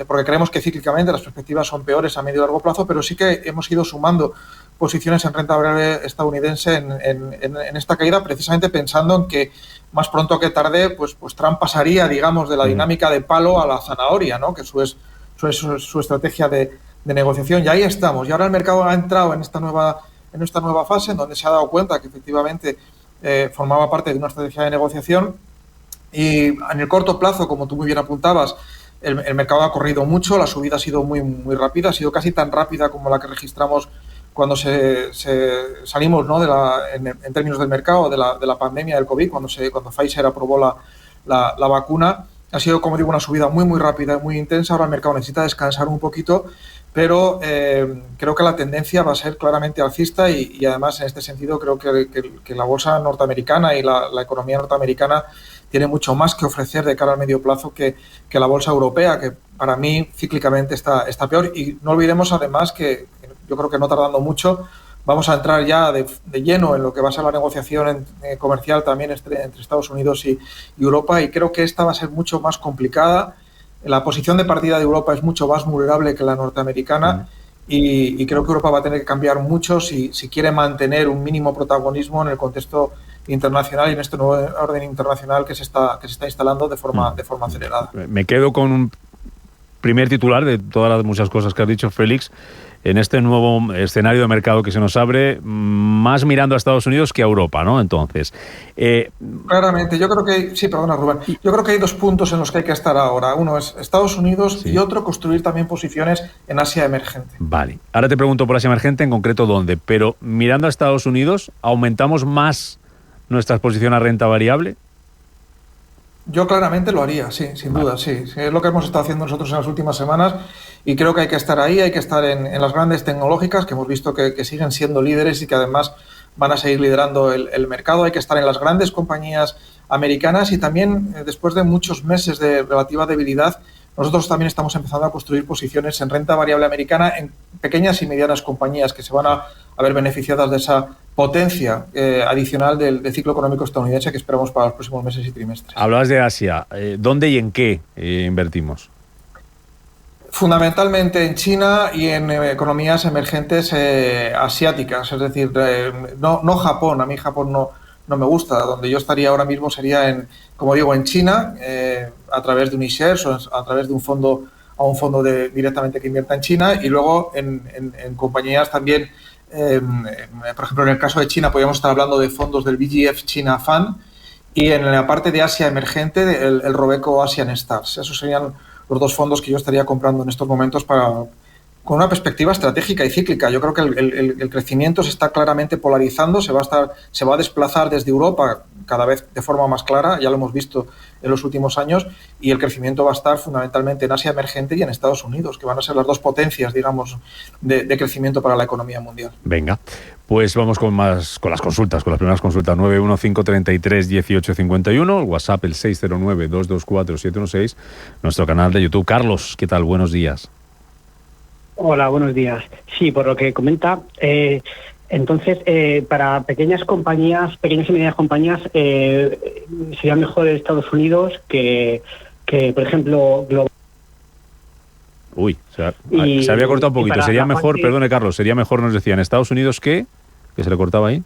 Speaker 7: porque creemos que cíclicamente las perspectivas son peores a medio y largo plazo, pero sí que hemos ido sumando posiciones en renta variable estadounidense en esta caída, precisamente pensando en que más pronto que tarde pues Trump pasaría, digamos, de la dinámica de palo a la zanahoria, ¿no? Que su estrategia de negociación. Y ahí estamos. Y ahora el mercado ha entrado en esta nueva fase en donde se ha dado cuenta que efectivamente formaba parte de una estrategia de negociación. Y en el corto plazo, como tú muy bien apuntabas, el mercado ha corrido mucho, la subida ha sido muy rápida, ha sido casi tan rápida como la que registramos cuando salimos, ¿no? en términos del mercado de la pandemia del COVID, cuando Pfizer aprobó la vacuna. Ha sido, como digo, una subida muy rápida, muy intensa. Ahora el mercado necesita descansar un poquito, pero creo que la tendencia va a ser claramente alcista y además en este sentido creo que la bolsa norteamericana y la economía norteamericana tiene mucho más que ofrecer de cara al medio plazo que la bolsa europea, que para mí cíclicamente está peor. Y no olvidemos además que yo creo que no tardando mucho vamos a entrar ya de lleno en lo que va a ser la negociación comercial también entre Estados Unidos y Europa, y creo que esta va a ser mucho más complicada. La posición de partida de Europa es mucho más vulnerable que la norteamericana y creo que Europa va a tener que cambiar mucho si quiere mantener un mínimo protagonismo en el contexto internacional y en este nuevo orden internacional que se está instalando de forma acelerada.
Speaker 9: Me quedo con un primer titular de todas las muchas cosas que has dicho, Félix. En este nuevo escenario de mercado que se nos abre, más mirando a Estados Unidos que a Europa, ¿no? Entonces,
Speaker 7: claramente, yo creo que sí, perdona, Rubén. Yo creo que hay dos puntos en los que hay que estar ahora. Uno es Estados Unidos y otro construir también posiciones en Asia emergente.
Speaker 9: Vale. Ahora te pregunto por Asia emergente, en concreto dónde. Pero mirando a Estados Unidos, ¿aumentamos más nuestra exposición a renta variable?
Speaker 7: Yo claramente lo haría, sí, sin duda, sí. Es lo que hemos estado haciendo nosotros en las últimas semanas y creo que hay que estar ahí, hay que estar en las grandes tecnológicas que hemos visto que siguen siendo líderes y que además van a seguir liderando el mercado. Hay que estar en las grandes compañías americanas y también después de muchos meses de relativa debilidad, nosotros también estamos empezando a construir posiciones en renta variable americana en pequeñas y medianas compañías que se van a ver beneficiadas de esa potencia adicional del ciclo económico estadounidense que esperamos para los próximos meses y trimestres.
Speaker 9: Hablabas de Asia. ¿Dónde y en qué invertimos?
Speaker 7: Fundamentalmente en China y en economías emergentes asiáticas, es decir, no Japón. A mí Japón no me gusta. Donde yo estaría ahora mismo sería en China, a través de un iShares o a través de un fondo directamente que invierta en China, y luego en compañías también, por ejemplo, en el caso de China podríamos estar hablando de fondos del BGF China Fund, y en la parte de Asia emergente el Robeco Asian Stars. Esos serían los dos fondos que yo estaría comprando en estos momentos con una perspectiva estratégica y cíclica. Yo creo que el crecimiento se está claramente polarizando, se va a desplazar desde Europa cada vez de forma más clara, ya lo hemos visto en los últimos años, y el crecimiento va a estar fundamentalmente en Asia emergente y en Estados Unidos, que van a ser las dos potencias, digamos, de crecimiento para la economía mundial.
Speaker 9: Venga, pues vamos con las consultas, con las primeras consultas. 915331851, el WhatsApp el 609224716, nuestro canal de YouTube. Carlos, ¿qué tal? Buenos días.
Speaker 8: Hola, buenos días. Sí, por lo que comenta, entonces, para pequeñas y medianas compañías, sería mejor Estados Unidos que por ejemplo, Global.
Speaker 9: Uy, se había cortado un poquito. Sería mejor, perdone Carlos, sería mejor, nos decían, ¿Estados Unidos qué? ¿Que se le cortaba ahí?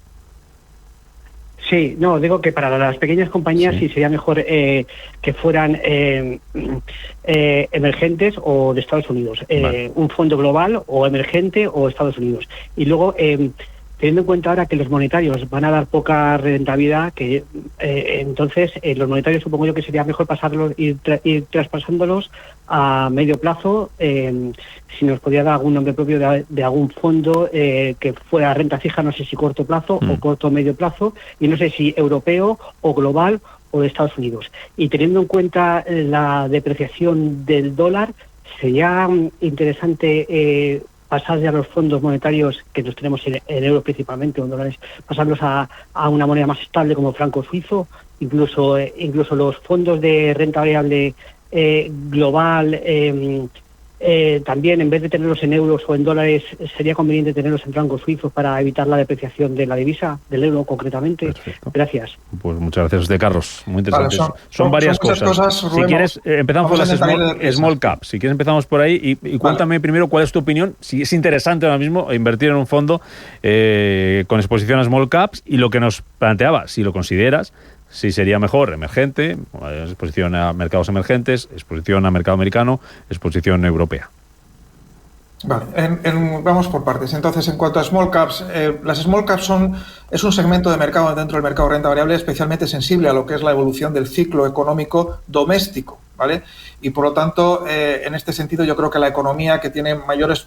Speaker 8: Sí, no, digo que para las pequeñas compañías sí sería mejor que fueran emergentes o de Estados Unidos. Vale. Un fondo global o emergente o Estados Unidos. Y luego, teniendo en cuenta ahora que los monetarios van a dar poca rentabilidad, entonces los monetarios supongo yo que sería mejor pasarlos, ir traspasándolos a medio plazo. Si nos podía dar algún nombre propio de algún fondo que fuera renta fija, no sé si corto plazo o corto o medio plazo, y no sé si europeo o global o de Estados Unidos. Y teniendo en cuenta la depreciación del dólar, sería interesante pasar ya los fondos monetarios que los tenemos en euros principalmente o en dólares, pasarlos a una moneda más estable como el franco suizo, incluso los fondos de renta variable global, también en vez de tenerlos en euros o en dólares, sería conveniente tenerlos en francos suizos para evitar la depreciación de la divisa, del euro concretamente. Perfecto. Gracias.
Speaker 9: Pues muchas gracias a usted, Carlos. Muy interesante.
Speaker 7: Vale,
Speaker 9: son varias cosas. Si quieres, empezamos por las small caps. Si quieres, empezamos por ahí y cuéntame primero cuál es tu opinión, si es interesante ahora mismo invertir en un fondo con exposición a small caps, y lo que nos planteaba, si lo consideras, si sería mejor emergente, exposición a mercados emergentes, exposición a mercado americano, exposición europea.
Speaker 7: Vale, vamos por partes. Entonces, en cuanto a small caps, las small caps es un segmento de mercado dentro del mercado de renta variable especialmente sensible a lo que es la evolución del ciclo económico doméstico, ¿vale? Y por lo tanto, en este sentido, yo creo que la economía que tiene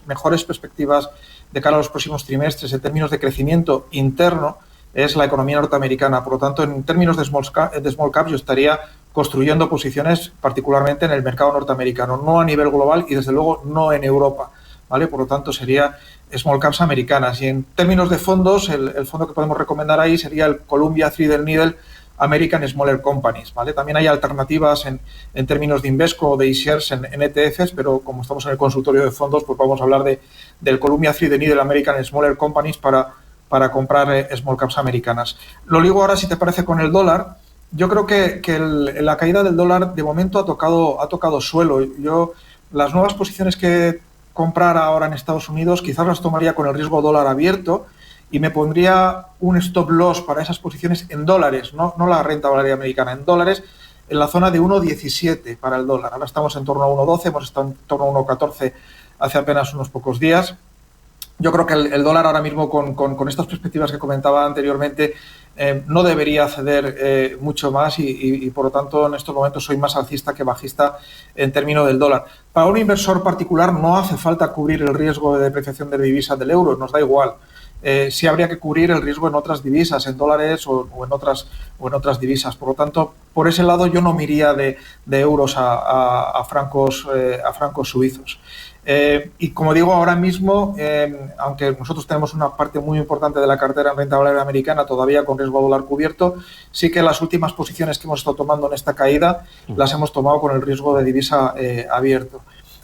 Speaker 7: mejores perspectivas de cara a los próximos trimestres en términos de crecimiento interno es la economía norteamericana. Por lo tanto, en términos de small cap, yo estaría construyendo posiciones particularmente en el mercado norteamericano, no a nivel global y desde luego no en Europa, ¿vale? Por lo tanto, sería small caps americanas. Y en términos de fondos, el fondo que podemos recomendar ahí sería el Columbia Threadneedle American Smaller Companies, ¿vale? También hay alternativas en términos de Invesco o de iShares en ETFs, pero como estamos en el consultorio de fondos, pues vamos a hablar del Columbia Threadneedle American Smaller Companies para comprar small caps americanas. Lo ligo ahora, si te parece, con el dólar. Yo creo que la caída del dólar de momento ha tocado suelo. Yo las nuevas posiciones que comprar ahora en Estados Unidos quizás las tomaría con el riesgo dólar abierto y me pondría un stop loss para esas posiciones en dólares, no la renta variable americana, en dólares, en la zona de 1,17 para el dólar. Ahora estamos en torno a 1,12, hemos estado en torno a 1,14 hace apenas unos pocos días. Yo creo que el dólar ahora mismo, con estas perspectivas que comentaba anteriormente, no debería ceder mucho más y por lo tanto en estos momentos soy más alcista que bajista en términos del dólar. Para un inversor particular no hace falta cubrir el riesgo de depreciación de divisa del euro, nos da igual. sí habría que cubrir el riesgo en otras divisas, en dólares o en otras divisas. Por lo tanto, por ese lado yo no me iría de euros a francos suizos. Y como digo, ahora mismo, aunque nosotros tenemos una parte muy importante de la cartera en renta variable americana todavía con riesgo a dólar cubierto, sí que las últimas posiciones que hemos estado tomando en esta caída las hemos tomado con el riesgo de divisa abierto.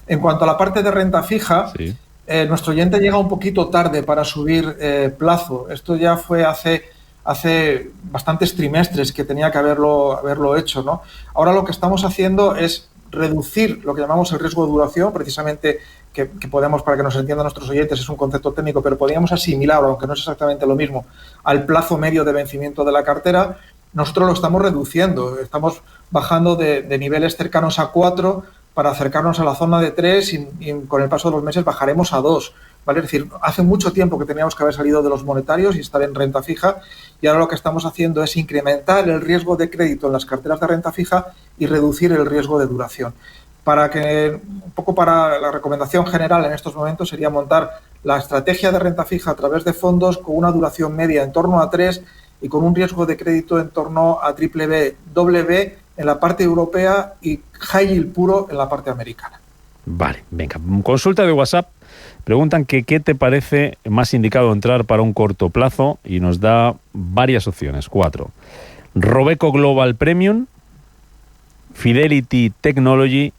Speaker 7: En cuanto a la parte de renta fija, sí. Nuestro oyente llega un poquito tarde para subir plazo. Esto ya fue hace bastantes trimestres que tenía que haberlo hecho, ¿no? Ahora lo que estamos haciendo es reducir lo que llamamos el riesgo de duración, precisamente que podemos, para que nos entiendan nuestros oyentes, es un concepto técnico, pero podríamos asimilar, aunque no es exactamente lo mismo, al plazo medio de vencimiento de la cartera. Nosotros lo estamos reduciendo, estamos bajando de niveles cercanos a 4 para acercarnos a la zona de 3 y con el paso de los meses bajaremos a 2. ¿Vale? Es decir, hace mucho tiempo que teníamos que haber salido de los monetarios y estar en renta fija, y ahora lo que estamos haciendo es incrementar el riesgo de crédito en las carteras de renta fija y reducir el riesgo de duración. Un poco para la recomendación general en estos momentos sería montar la estrategia de renta fija a través de fondos con una duración media en torno a 3 y con un riesgo de crédito en torno a BBB, BB en la parte europea y high yield puro en la parte americana.
Speaker 9: Vale, venga, consulta de WhatsApp. Preguntan que qué te parece más indicado entrar para un corto plazo y nos da varias opciones, 4. Robeco Global Premium, Fidelity Technology,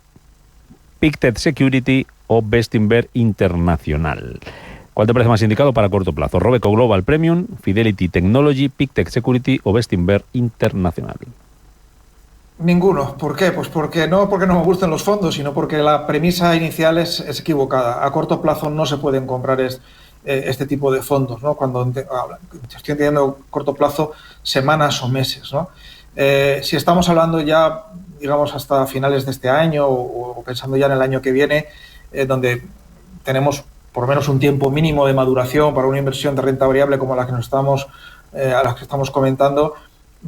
Speaker 9: Pictet Security o Bestinver Internacional. ¿Cuál te parece más indicado para corto plazo? Robeco Global Premium, Fidelity Technology, Pictet Security o Bestinver Internacional.
Speaker 7: Ninguno. ¿Por qué? Pues porque no me gustan los fondos, sino porque la premisa inicial es equivocada. A corto plazo no se pueden comprar este tipo de fondos, ¿no? Cuando estoy entendiendo corto plazo, semanas o meses, ¿no? Si estamos hablando ya, digamos, hasta finales de este año o pensando ya en el año que viene, donde tenemos por lo menos un tiempo mínimo de maduración para una inversión de renta variable como la que a la que estamos comentando,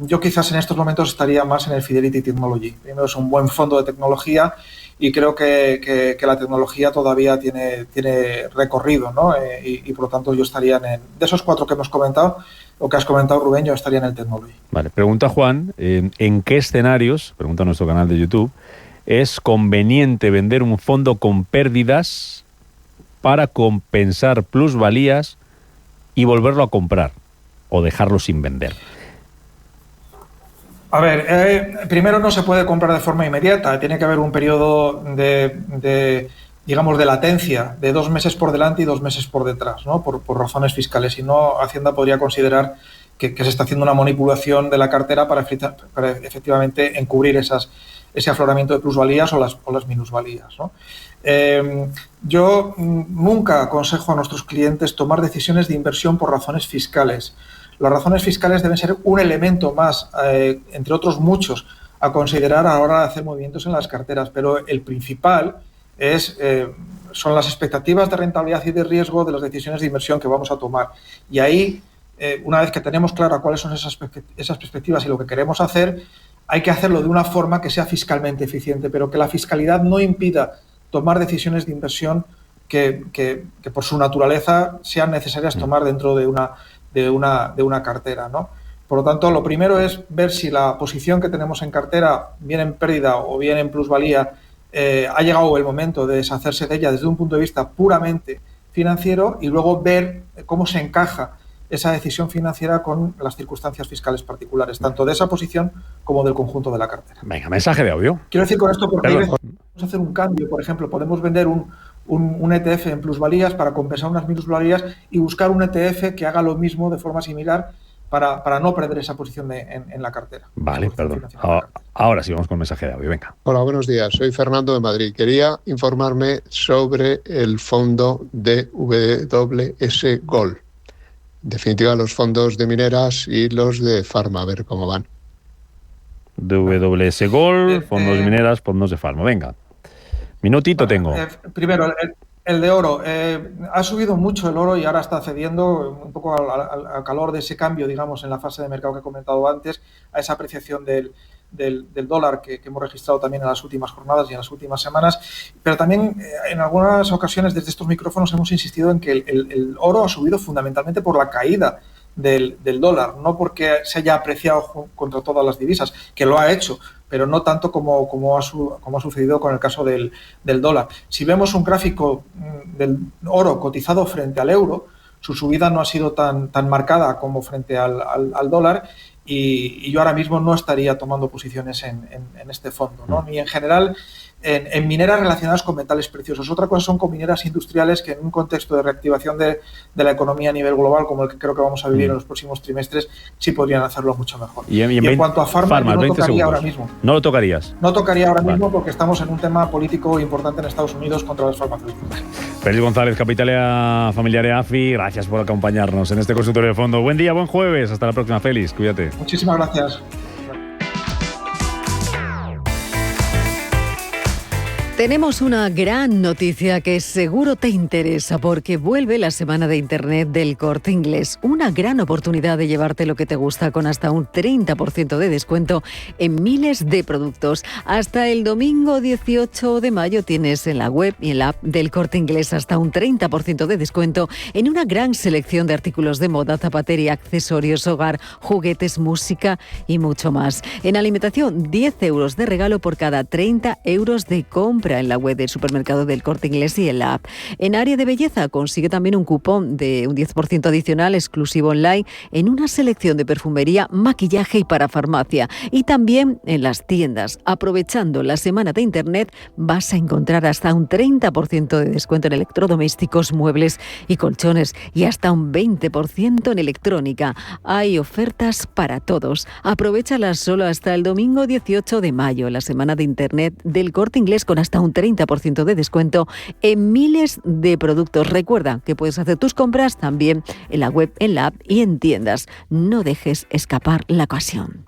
Speaker 7: yo quizás en estos momentos estaría más en el Fidelity Technology. Primero, es un buen fondo de tecnología y creo que la tecnología todavía tiene recorrido, ¿no? Y por lo tanto yo estaría de esos 4 que hemos comentado, o que has comentado, Rubén, yo estaría en el Technology.
Speaker 9: Vale, pregunta Juan, ¿en qué escenarios, pregunta nuestro canal de YouTube, es conveniente vender un fondo con pérdidas para compensar plusvalías y volverlo a comprar o dejarlo sin vender?
Speaker 7: A ver, primero no se puede comprar de forma inmediata, tiene que haber un periodo de latencia de 2 meses por delante y 2 meses por detrás, ¿no? Por razones fiscales. Si no, Hacienda podría considerar que se está haciendo una manipulación de la cartera para efectivamente encubrir ese afloramiento de plusvalías o las minusvalías, ¿no? Yo nunca aconsejo a nuestros clientes tomar decisiones de inversión por razones fiscales. Las razones fiscales deben ser un elemento más, entre otros muchos, a considerar a la hora de hacer movimientos en las carteras, pero el principal son las expectativas de rentabilidad y de riesgo de las decisiones de inversión que vamos a tomar. Y ahí, una vez que tenemos clara cuáles son esas perspectivas y lo que queremos hacer, hay que hacerlo de una forma que sea fiscalmente eficiente, pero que la fiscalidad no impida tomar decisiones de inversión que por su naturaleza sean necesarias tomar dentro de una cartera, ¿no? Por lo tanto, lo primero es ver si la posición que tenemos en cartera, bien en pérdida o bien en plusvalía, ha llegado el momento de deshacerse de ella desde un punto de vista puramente financiero, y luego ver cómo se encaja esa decisión financiera con las circunstancias fiscales particulares, tanto de esa posición como del conjunto de la cartera.
Speaker 9: Venga, mensaje de audio.
Speaker 7: Quiero decir con esto porque podemos hacer un cambio. Por ejemplo, podemos vender un ETF en plusvalías para compensar unas minusvalías y buscar un ETF que haga lo mismo de forma similar para no perder esa posición en la cartera.
Speaker 9: Vale, perdón. Ahora sí, vamos con mensaje de audio. Venga.
Speaker 10: Hola, buenos días. Soy Fernando de Madrid. Quería informarme sobre el fondo DWS Gold. En definitiva, los fondos de mineras y los de farma, a ver cómo van.
Speaker 9: DWS Gold, fondos de mineras, fondos de farma. Venga. Minutito tengo.
Speaker 7: Primero, el de oro. Ha subido mucho el oro y ahora está cediendo un poco al calor de ese cambio, digamos, en la fase de mercado que he comentado antes, a esa apreciación del del dólar que hemos registrado también en las últimas jornadas y en las últimas semanas, pero también en algunas ocasiones desde estos micrófonos hemos insistido en que el oro ha subido fundamentalmente por la caída del dólar, no porque se haya apreciado contra todas las divisas, que lo ha hecho, pero no tanto como ha sucedido con el caso del dólar. Si vemos un gráfico del oro cotizado frente al euro, su subida no ha sido tan marcada como frente al dólar, y yo ahora mismo no estaría tomando posiciones en este fondo, ¿no? Ni en general en mineras relacionadas con metales preciosos. Otra cosa son con mineras industriales que en un contexto de reactivación de la economía a nivel global, como el que creo que vamos a vivir en los próximos trimestres, sí podrían hacerlo mucho mejor.
Speaker 9: Y en
Speaker 7: cuanto a Pharma, yo no tocaría ahora mismo.
Speaker 9: ¿No lo tocarías?
Speaker 7: No tocaría ahora mismo porque estamos en un tema político importante en Estados Unidos contra las farmacéuticas.
Speaker 9: Félix González, Capitalia Familiar EAFI, gracias por acompañarnos en este consultorio de fondo. Buen día, buen jueves. Hasta la próxima, Félix. Cuídate.
Speaker 7: Muchísimas gracias.
Speaker 11: Tenemos una gran noticia que seguro te interesa porque vuelve la semana de Internet del Corte Inglés. Una gran oportunidad de llevarte lo que te gusta con hasta un 30% de descuento en miles de productos. Hasta el domingo 18 de mayo tienes en la web y en la app del Corte Inglés hasta un 30% de descuento en una gran selección de artículos de moda, zapatería, accesorios, hogar, juguetes, música y mucho más. En alimentación, 10 euros de regalo por cada 30 euros de compra en la web del supermercado del Corte Inglés y en la app. En área de belleza consigue también un cupón de un 10% adicional exclusivo online en una selección de perfumería, maquillaje y parafarmacia. Y también en las tiendas. Aprovechando la semana de Internet vas a encontrar hasta un 30% de descuento en electrodomésticos, muebles y colchones y hasta un 20% en electrónica. Hay ofertas para todos. Aprovéchalas solo hasta el domingo 18 de mayo, la semana de Internet del Corte Inglés con hasta un 30% de descuento en miles de productos. Recuerda que puedes hacer tus compras también en la web, en la app y en tiendas. No dejes escapar la ocasión.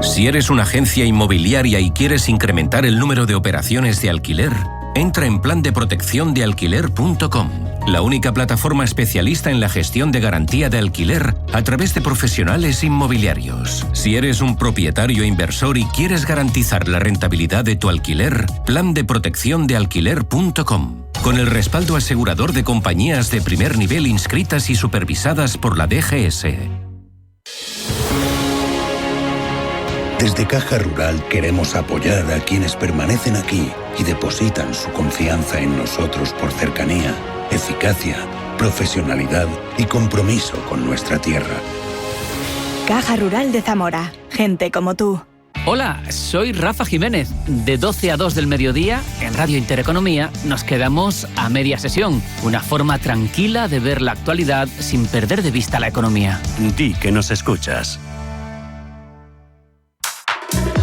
Speaker 12: Si eres una agencia inmobiliaria y quieres incrementar el número de operaciones de alquiler, entra en plandeprotecciondealquiler.com, la única plataforma especialista en la gestión de garantía de alquiler a través de profesionales inmobiliarios. Si eres un propietario inversor y quieres garantizar la rentabilidad de tu alquiler, plandeprotecciondealquiler.com, con el respaldo asegurador de compañías de primer nivel inscritas y supervisadas por la DGS.
Speaker 13: Desde Caja Rural queremos apoyar a quienes permanecen aquí y depositan su confianza en nosotros por cercanía, eficacia, profesionalidad y compromiso con nuestra tierra.
Speaker 14: Caja Rural de Zamora. Gente como tú.
Speaker 25: Hola, soy Rafa Jiménez. De 12 a 2 del mediodía, en Radio Intereconomía, nos quedamos a media sesión. Una forma tranquila de ver la actualidad sin perder de vista la economía.
Speaker 2: Di que nos escuchas.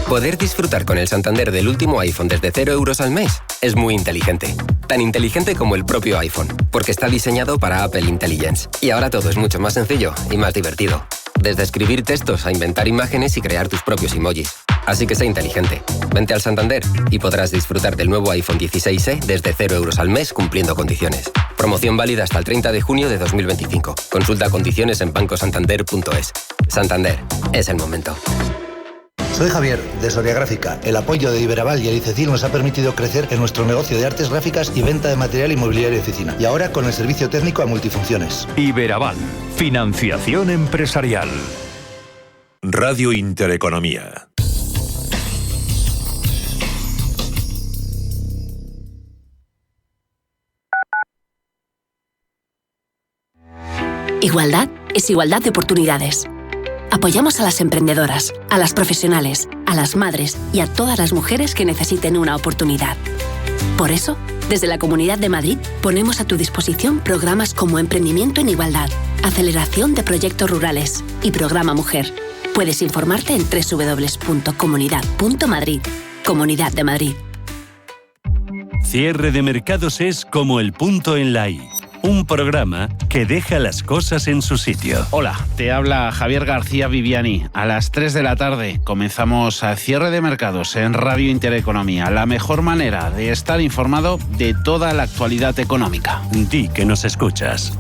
Speaker 26: Poder disfrutar con el Santander del último iPhone desde 0 euros al mes es muy inteligente. Tan inteligente como el propio iPhone, porque está diseñado para Apple Intelligence. Y ahora todo es mucho más sencillo y más divertido. Desde escribir textos a inventar imágenes y crear tus propios emojis. Así que sé inteligente. Vente al Santander y podrás disfrutar del nuevo iPhone 16e desde 0 euros al mes cumpliendo condiciones. Promoción válida hasta el 30 de junio de 2025. Consulta condiciones en bancosantander.es. Santander, es el momento.
Speaker 27: Soy Javier, de Soria Gráfica. El apoyo de Iberaval y el ICECIL nos ha permitido crecer en nuestro negocio de artes gráficas y venta de material inmobiliario de oficina. Y ahora con el servicio técnico a multifunciones.
Speaker 28: Iberaval, financiación empresarial. Radio Intereconomía.
Speaker 29: Igualdad es igualdad de oportunidades. Apoyamos a las emprendedoras, a las profesionales, a las madres y a todas las mujeres que necesiten una oportunidad. Por eso, desde la Comunidad de Madrid, ponemos a tu disposición programas como Emprendimiento en Igualdad, Aceleración de Proyectos Rurales y Programa Mujer. Puedes informarte en www.comunidad.madrid. Comunidad de Madrid.
Speaker 2: Cierre de mercados es como el punto en la I. Un programa que deja las cosas en su sitio.
Speaker 30: Hola, te habla Javier García Viviani. A las 3 de la tarde comenzamos a Cierre de Mercados en Radio Intereconomía. La mejor manera de estar informado de toda la actualidad económica.
Speaker 2: Di que nos escuchas.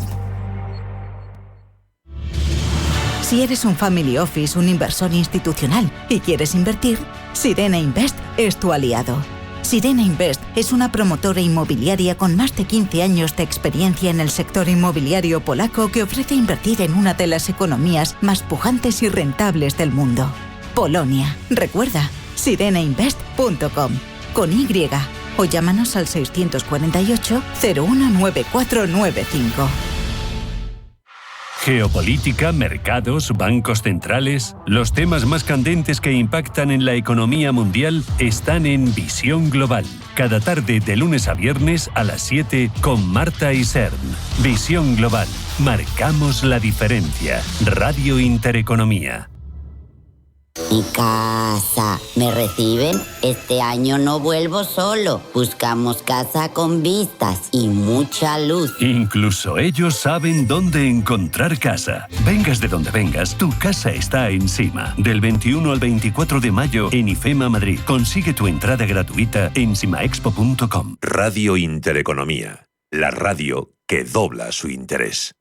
Speaker 1: Si eres un family office, un inversor institucional y quieres invertir, Sirena Invest es tu aliado. Sirena Invest es una promotora inmobiliaria con más de 15 años de experiencia en el sector inmobiliario polaco que ofrece invertir en una de las economías más pujantes y rentables del mundo. Polonia. Recuerda, sirenainvest.com con Y o llámanos al 648 019495.
Speaker 2: Geopolítica, mercados, bancos centrales. Los temas más candentes que impactan en la economía mundial están en Visión Global. Cada tarde de lunes a viernes a las 7 con Marta Isern. Visión Global. Marcamos la diferencia. Radio Intereconomía.
Speaker 3: Mi casa, ¿me reciben? Este año no vuelvo solo. Buscamos casa con vistas y mucha luz.
Speaker 2: Incluso ellos saben dónde encontrar casa. Vengas de donde vengas, tu casa está encima. Del 21 al 24 de mayo en IFEMA Madrid. Consigue tu entrada gratuita en simaexpo.com.
Speaker 28: Radio Intereconomía. La radio que dobla su interés.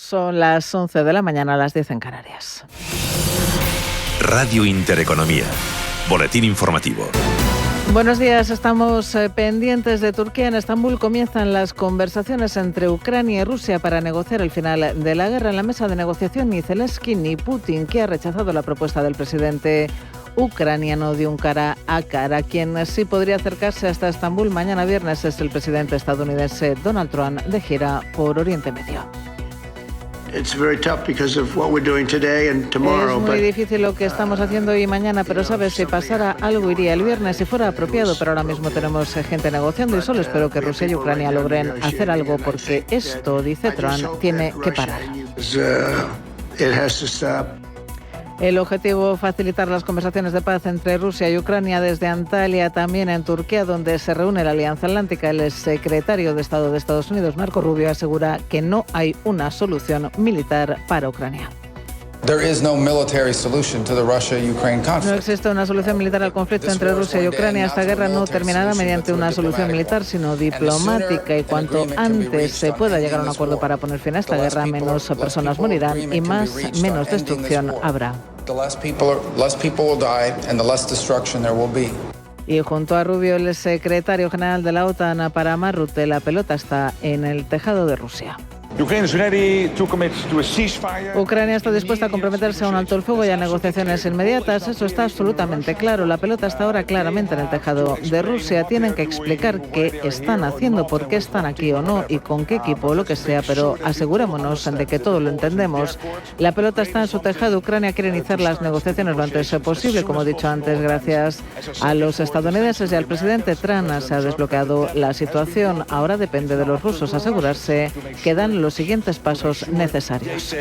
Speaker 5: Son las 11 de la mañana, a las 10 en Canarias.
Speaker 28: Radio Intereconomía. Boletín informativo.
Speaker 5: Buenos días, estamos pendientes de Turquía. En Estambul comienzan las conversaciones entre Ucrania y Rusia para negociar el final de la guerra. En la mesa de negociación ni Zelensky ni Putin, que ha rechazado la propuesta del presidente ucraniano de un cara a cara. Quien sí podría acercarse hasta Estambul mañana viernes es el presidente estadounidense Donald Trump, de gira por Oriente Medio.
Speaker 15: Es muy
Speaker 5: difícil lo que estamos haciendo hoy y mañana, pero sabes, si pasara algo iría el viernes si fuera apropiado, pero ahora mismo tenemos gente negociando y solo espero que Rusia y Ucrania logren hacer algo porque esto, dice Trump, tiene que parar. El objetivo, facilitar las conversaciones de paz entre Rusia y Ucrania desde Antalya, también en Turquía, donde se reúne la Alianza Atlántica. El secretario de Estado de Estados Unidos, Marco Rubio, asegura que no hay una solución militar para Ucrania.
Speaker 17: No
Speaker 5: existe una solución militar al conflicto entre Rusia y Ucrania. Esta guerra no terminará mediante una solución militar, sino diplomática. Y cuanto antes se pueda llegar a un acuerdo para poner fin a esta guerra, menos personas morirán y menos destrucción habrá. Y junto a Rubio, el secretario general de la OTAN, Parama Rutte, la pelota está en el tejado de Rusia. Ucrania está dispuesta a comprometerse a un alto el fuego y a negociaciones inmediatas. Eso está absolutamente claro. La pelota está ahora claramente en el tejado de Rusia. Tienen que explicar qué están haciendo, por qué están aquí o no y con qué equipo o lo que sea, pero asegurémonos de que todo lo entendemos. La pelota está en su tejado. Ucrania quiere iniciar las negociaciones lo antes posible. Como he dicho antes, gracias a los estadounidenses y al presidente Trump se ha desbloqueado la situación. Ahora depende de los rusos asegurarse que dan los siguientes pasos necesarios.